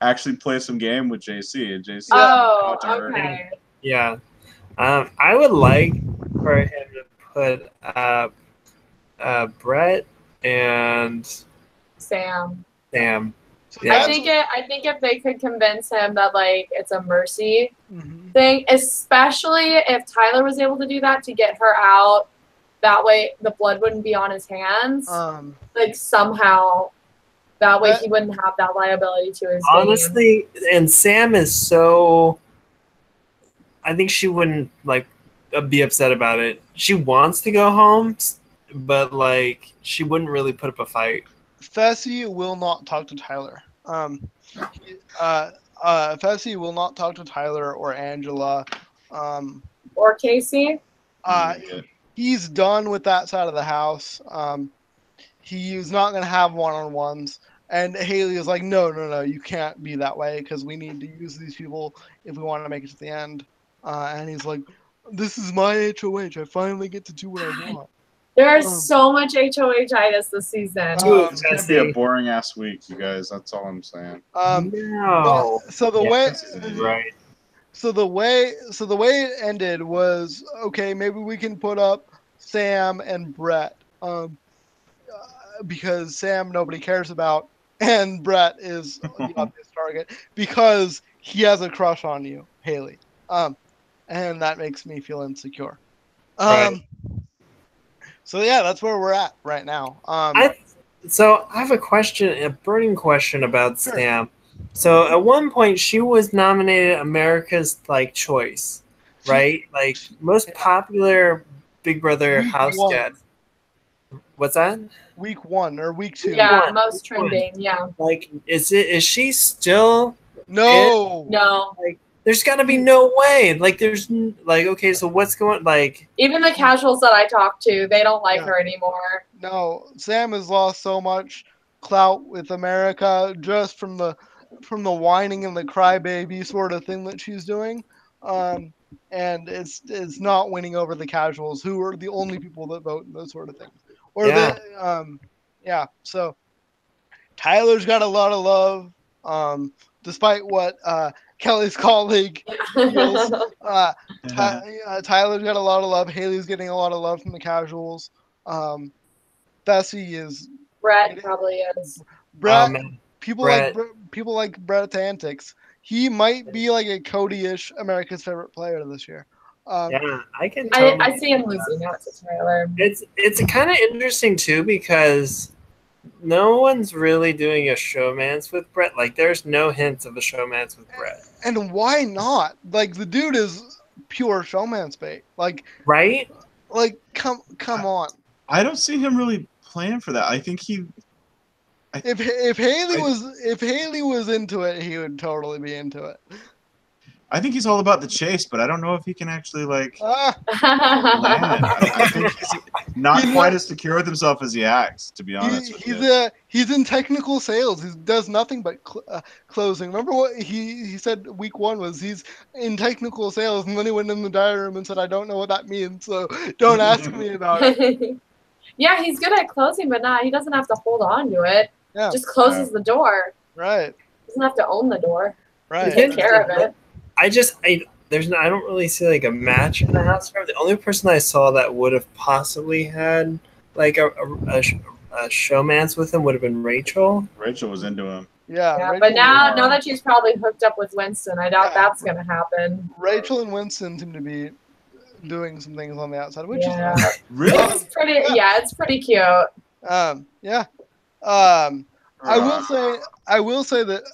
actually play some game with JC and JC. Oh, okay. Yeah, I would like for him to put Brett and Sam. Yeah. I think if they could convince him that like it's a mercy thing, especially if Tyler was able to do that to get her out, that way the blood wouldn't be on his hands. Like somehow, that way he wouldn't have that liability to his honestly game. And Sam is so. I think she wouldn't like be upset about it. She wants to go home, but like she wouldn't really put up a fight. Fessy will not talk to Tyler. Fessy will not talk to Tyler or Angela. Or Casey. He's done with that side of the house. He's not going to have one-on-ones. And Haley is like, no, you can't be that way because we need to use these people if we want to make it to the end. And he's like, this is my HOH. I finally get to do what I want. There's so much HOH-itis this season. It's going to be a boring ass week, you guys. That's all I'm saying. No. So the way right. So the way it ended was, okay, maybe we can put up Sam and Brett, because Sam nobody cares about, and Brett is the obvious target because he has a crush on you, Haley, and that makes me feel insecure. Right. So yeah, that's where we're at right now. So I have a burning question about Sam. So at one point she was nominated America's Choice, right? Like most popular Big Brother house guest. What's that? Week 1 or week 2? Yeah, most trending. Yeah. Like, is she still? No. No. Like, There's got to be no way. Like, there's like, okay, so what's going? Like, even the casuals that I talk to, they don't like her anymore. No, Sam has lost so much clout with America just from the whining and the crybaby sort of thing that she's doing. And it's not winning over the casuals, who are the only people that vote and those sort of things. Or so Tyler's got a lot of love, despite what Kelly's colleague feels. Tyler's got a lot of love. Haley's getting a lot of love from the casuals. Fessy is Brett probably is. Brett. People like Brett's antics. He might be like a Cody-ish America's favorite player this year. I can. I see him losing out to Tyler. It's kind of interesting too because no one's really doing a showmance with Brett. Like, there's no hints of a showmance with Brett. And why not? Like, the dude is pure showmance bait. Like, right? Like, come on. I don't see him really playing for that. I think he. If Haley was into it, he would totally be into it. I think he's all about the chase, but I don't know if he can actually land. I think he's not quite as secure with himself as he acts, to be honest. He's in technical sales. He does nothing but closing. Remember what he said week 1 was he's in technical sales, and then he went in the diary room and said, "I don't know what that means, so don't ask me about it." Yeah, he's good at closing, but he doesn't have to hold on to it. Yeah. Just closes the door. Right. Doesn't have to own the door. Right. Take care of it. I don't really see like a match in the house. The only person I saw that would have possibly had like a showmance with him would have been Rachel. Rachel was into him. Yeah, but now that she's probably hooked up with Winston, I doubt that's gonna happen. Rachel and Winston seem to be doing some things on the outside, which is nice. Really? It's pretty. Yeah, it's pretty cute. I will say that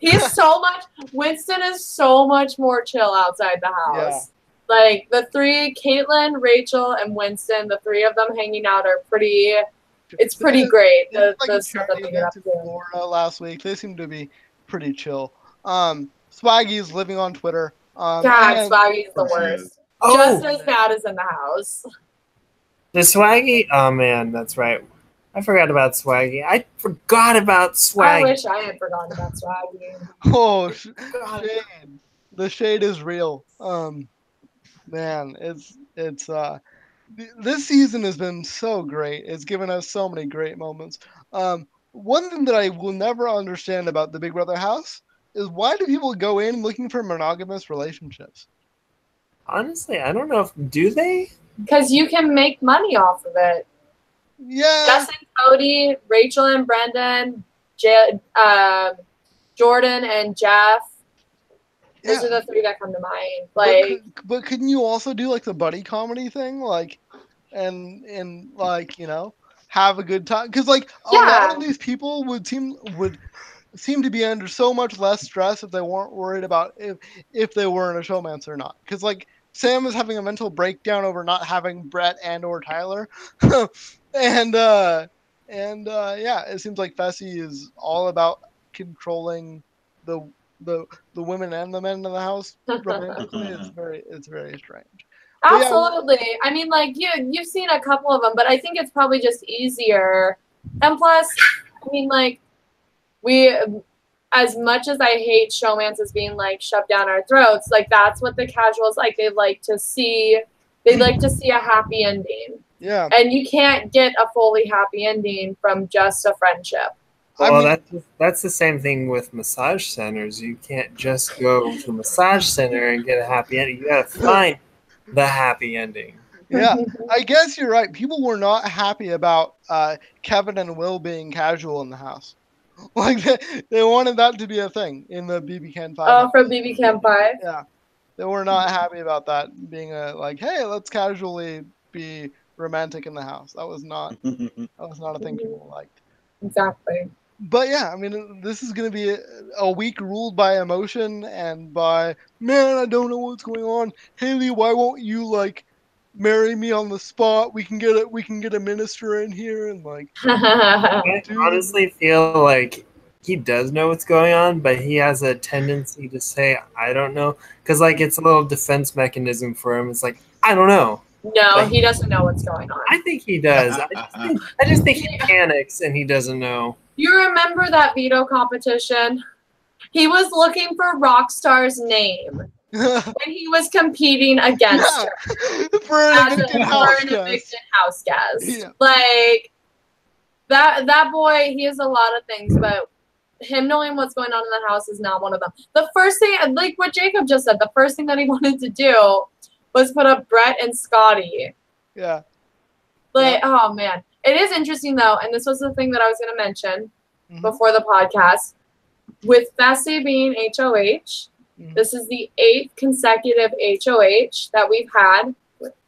he's so much. Winston is so much more chill outside the house. Yeah. Like the three, Caitlin, Rachel, and Winston, the three of them hanging out are pretty. It's pretty great. The stuff that they get up to. Florida last week, they seem to be pretty chill. Swaggy's living on Twitter. God, Swaggy's the worst. Just as bad as in the house. The Swaggy. Oh man, that's right. I forgot about Swaggy. I forgot about Swaggy. I wish I had forgotten about Swaggy. Oh, shade. The shade is real. Man, it's this season has been so great. It's given us so many great moments. One thing that I will never understand about the Big Brother house is why do people go in looking for monogamous relationships? Honestly, I don't know. Do they? Because you can make money off of it. Yeah. Justin, Cody, Rachel and Brendan, Jordan and Jeff. Those are the three that come to mind. Like, but couldn't you also do like the buddy comedy thing, like, and like, you know, have a good time? Because like a lot of these people would seem to be under so much less stress if they weren't worried about if they were in a showmance or not. Because like Sam is having a mental breakdown over not having Brett and or Tyler. And it seems like Fessy is all about controlling the women and the men in the house romantically. It's very strange. Absolutely. I mean, like you've seen a couple of them, but I think it's probably just easier. And plus, I mean, like as much as I hate showmances being like shoved down our throats, like that's what the casuals like. They like to see a happy ending. Yeah. And you can't get a fully happy ending from just a friendship. Well, that's the same thing with massage centers. You can't just go to a massage center and get a happy ending. You gotta find the happy ending. Yeah, I guess you're right. People were not happy about Kevin and Will being casual in the house. Like they wanted that to be a thing in the BB Can 5. Oh, from BB Can 5? Yeah. They were not happy about that being like, hey, let's casually be romantic in the house. That was not a thing people liked. Exactly. But yeah, I mean, this is going to be a week ruled by emotion and by, man, I don't know what's going on. Haley, why won't you like marry me on the spot? We can get a minister in here and like. I honestly feel like he does know what's going on, but he has a tendency to say, I don't know. Because, like, it's a little defense mechanism for him. It's like, I don't know. No, But he doesn't know what's going on. I think he does. I just think he panics and he doesn't know. You remember that veto competition? He was looking for Rockstar's name when he was competing against her for an evicted house guest. Yeah. Like that boy, he has a lot of things, but him knowing what's going on in the house is not one of them. The first thing, like what Jacob just said, the first thing that he wanted to do was put up Brett and Scotty. Yeah. Like, oh man. It is interesting though, and this was the thing that I was gonna mention before the podcast. With Fessy being HOH, this is the 8th consecutive HOH that we've had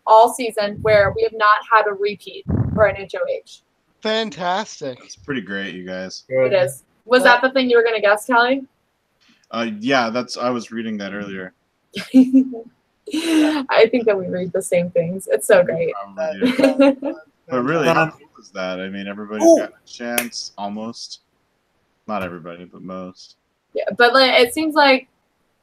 all season where we have not had a repeat for an HOH. Fantastic. That's pretty great, you guys. It is. Was that the thing you were gonna guess, Kelly? Yeah, I was reading that earlier. I think that we read the same things. It's so great. But really, how cool is that? I mean, everybody's got a chance, almost. Not everybody, but most. Yeah, but like, it seems like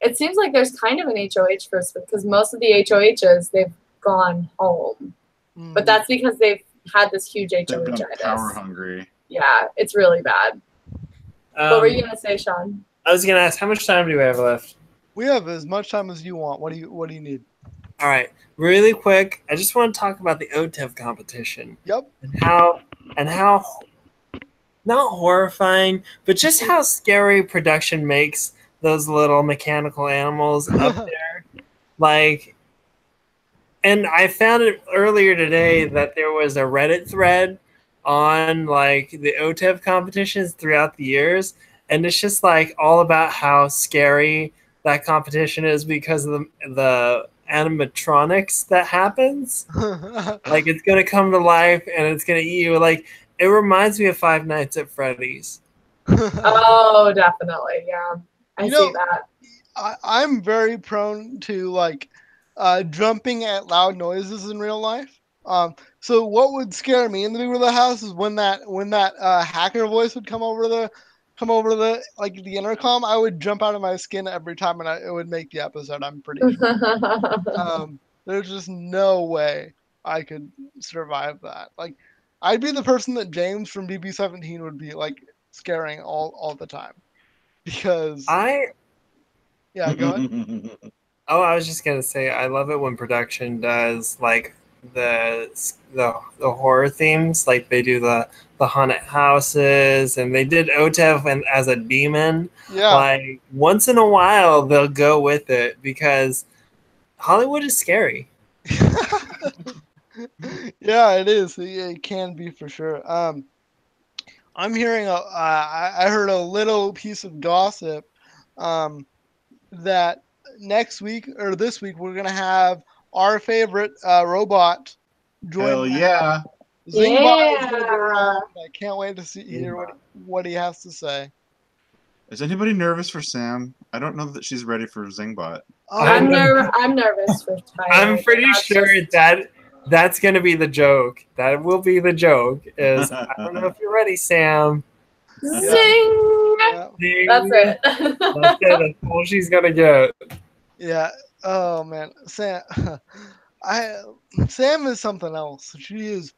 there's kind of an HOH first because most of the HOHs they've gone home, but that's because they've had this huge HOH. They're power hungry. Yeah, it's really bad. What were you gonna say, Shaun? I was gonna ask, how much time do we have left? We have as much time as you want. What do you need? All right, really quick. I just want to talk about the OTEV competition. Yep. And how not horrifying, but just how scary production makes those little mechanical animals up there. Like, and I found it earlier today that there was a Reddit thread on like the OTEV competitions throughout the years, and it's just like all about how scary that competition is because of the animatronics that happens. Like, it's gonna come to life and it's gonna eat you. Like, it reminds me of Five Nights at Freddy's. Oh, definitely, yeah. I see that. I'm very prone to like jumping at loud noises in real life. So what would scare me in the Big Brother house is when that hacker voice would come over the like the intercom. I would jump out of my skin every time, and it would make the episode. I'm pretty sure. There's just no way I could survive that. Like, I'd be the person that James from BB17 would be like scaring all the time, because yeah, go ahead. Oh, I was just gonna say, I love it when production does like the horror themes, like they do the haunted houses, and they did OTEV and as a demon. Yeah. Like, once in a while they'll go with it because Hollywood is scary. Yeah, it is. It can be for sure. I'm hearing I heard a little piece of gossip that next week or this week we're gonna have our favorite robot join. Hell yeah! Zingbot is gonna be around. I can't wait to hear what he has to say. Is anybody nervous for Sam? I don't know that she's ready for Zingbot. I'm nervous for Tyler. I'm pretty sure that's going to be the joke. That will be the joke. Is I don't know if you're ready, Sam. Zing! Yeah. Zing. That's it. That's it. That's all she's going to get. Yeah. Oh man, Sam. Sam is something else. She is.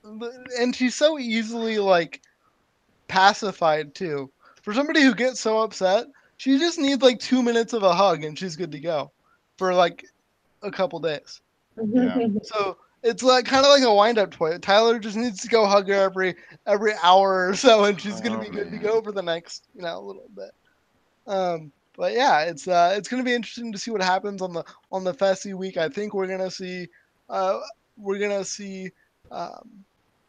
And she's so easily like pacified too. For somebody who gets so upset, she just needs like 2 minutes of a hug and she's good to go for like a couple days. Yeah. So it's like kind of like a wind-up toy. Tyler just needs to go hug her every hour or so, and she's gonna be good to go for the next little bit. But yeah, it's gonna be interesting to see what happens on the Fessy week. I think we're gonna see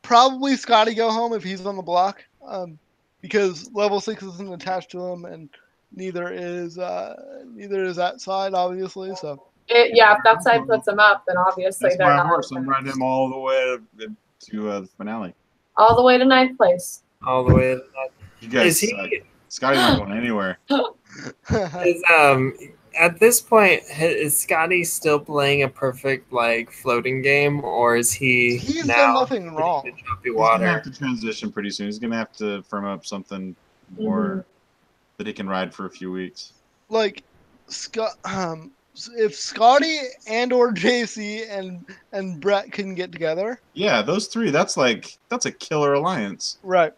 probably Scotty go home if he's on the block, because level 6 isn't attached to him, and neither is that side, obviously. So if that side puts him up, then obviously that's they're my not. horse. I'm riding him all the way to the finale. All the way to 9th place. All the way. You guys, Scotty's not going anywhere. at this point, is Scotty still playing a perfect like floating game, or is He's now done nothing wrong. into choppy He's gonna water? have to transition pretty soon. He's gonna have to firm up something more that he can ride for a few weeks. Like, if Scotty and or JC and Brett can get together, Yeah, those three. That's a killer alliance. right?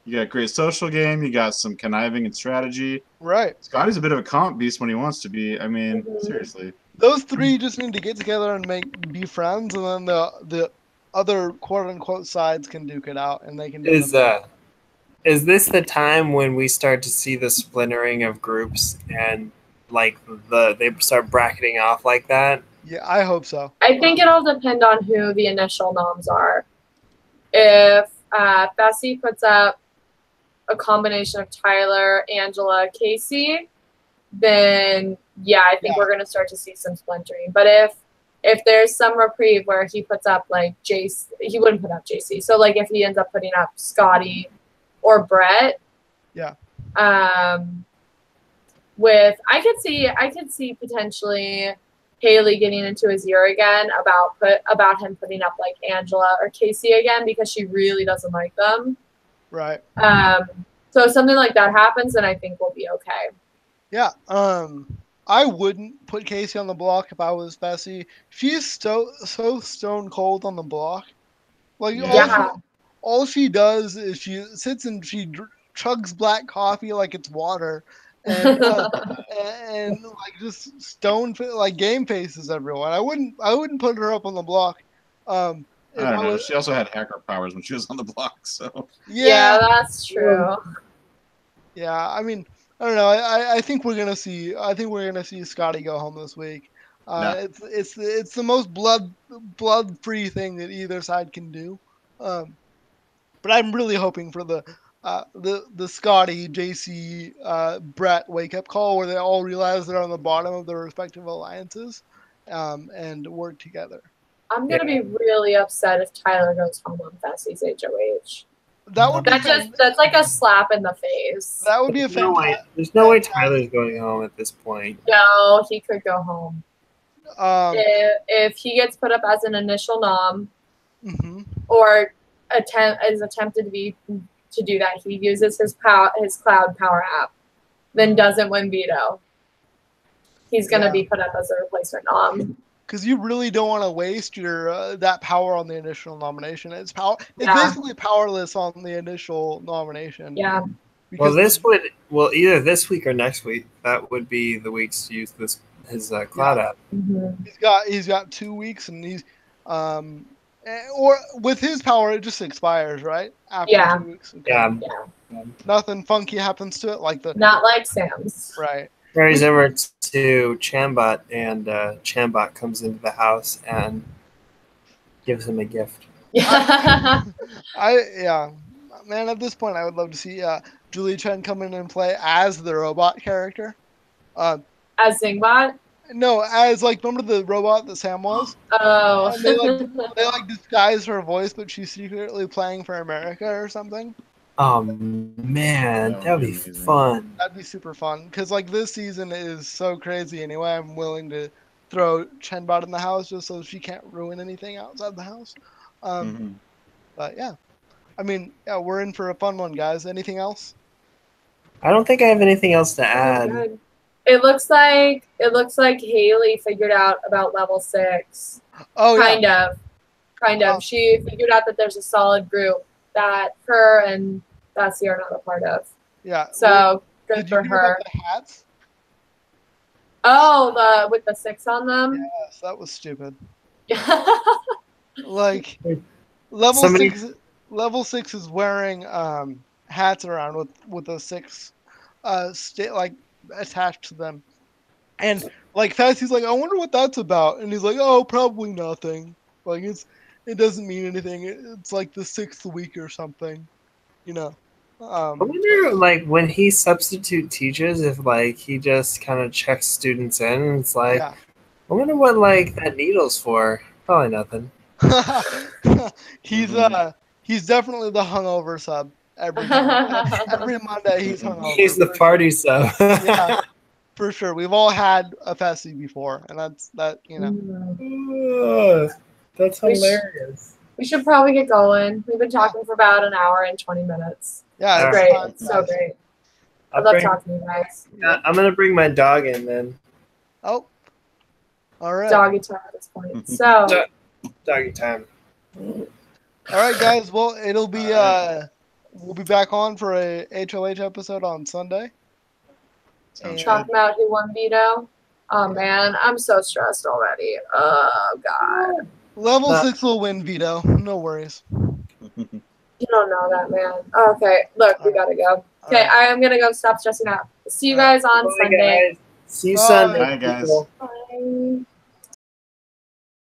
You got great social game. You got some conniving and strategy. Right. Scotty's a bit of a comp beast when he wants to be. I mean, seriously. Those three just need to get together and be friends, and then the other quote unquote sides can duke it out, and they can. Do Is this the time when we start to see the splintering of groups and like they start bracketing off like that? Yeah, I hope so. I think it'll depend on who the initial noms are. If Bessie puts up a combination of Tyler, Angela, Casey, then yeah, I think we're gonna start to see some splintering. But if there's some reprieve where he puts up like JC, he wouldn't put up JC. So like if he ends up putting up Scotty or Brett, with I could see potentially Haley getting into his ear again about him putting up like Angela or Casey again because she really doesn't like them. Right. So if something like that happens, then I think we'll be okay. Yeah. I wouldn't put Casey on the block if I was Bessie. She's so stone cold on the block. Like all she does is she sits and she chugs black coffee like it's water, and and like just stone like game faces everyone. I wouldn't put her up on the block. I don't know. She also had hacker powers when she was on the block, so yeah, that's true. Yeah, I mean, I don't know. I think we're gonna see. I think we're gonna see Scotty go home this week. It's the most blood free thing that either side can do. But I'm really hoping for the Scotty, JC, Brett wake up call where they all realize they're on the bottom of their respective alliances, and work together. I'm gonna be really upset if Tyler goes home on Bessie's HOH. That would that's like a slap in the face. That would be a fantastic. There's no way Tyler's going home at this point. No, he could go home. If he gets put up as an initial nom, or is attempted to do that, he uses his cloud power app, then doesn't win veto. He's gonna be put up as a replacement nom. Because you really don't want to waste your that power on the initial nomination. It's basically powerless on the initial nomination. Yeah. Because either this week or next week. That would be the weeks to use his cloud app. He's got 2 weeks, and he's or with his power it just expires right after 2 weeks. Okay. Yeah. Nothing funky happens to it not like Sam's. Right. Carries over to Chambot, and Chambot comes into the house and gives him a gift. Man, at this point I would love to see Julie Chen come in and play as the robot character. As Zingbot? No, as remember the robot that Sam was? Oh. And they disguise her voice, but she's secretly playing for America or something. Oh man, that would be fun. That'd be super fun because this season is so crazy. Anyway, I'm willing to throw Chenbot in the house just so she can't ruin anything outside the house. But yeah, I mean, we're in for a fun one, guys. Anything else? I don't think I have anything else to add. It looks like Haley figured out about level 6. Oh, kind of. She figured out that there's a solid group that her and Bessie are not a part of. Yeah. So good for her. The hats? Oh, with the 6 on them. Yes, that was stupid. Level 6 is wearing hats around with a 6 attached to them, and Fessy's like, I wonder what that's about, and he's like, oh, probably nothing. It doesn't mean anything. It's the 6th week or something, I wonder, when he substitute teaches, if he just kind of checks students in, and it's I wonder what that needle's for. Probably nothing. He's definitely the hungover sub. Every Monday he's hungover. He's the party sub. For sure. We've all had a Fessy before, and that's that. You know. That's hilarious. We should probably get going. We've been talking for about an hour and 20 minutes. Yeah, It's it's great. fun, It's so guys. great. I love talking to you guys. I'm gonna bring my dog in then. Oh. All right. Doggy time at this point. So. Doggy time. All right, guys. Well, it'll be we'll be back on for a HOH episode on Sunday. Talking about who won veto. Oh man, I'm so stressed already. Oh god. Level 6 will win veto. No worries. You don't know that, man. Okay, look, we gotta go. Okay, All right. I'm gonna go stop stressing out. See you guys on Bye, Sunday. guys. See you Bye. Sunday. Bye, guys. people. Bye.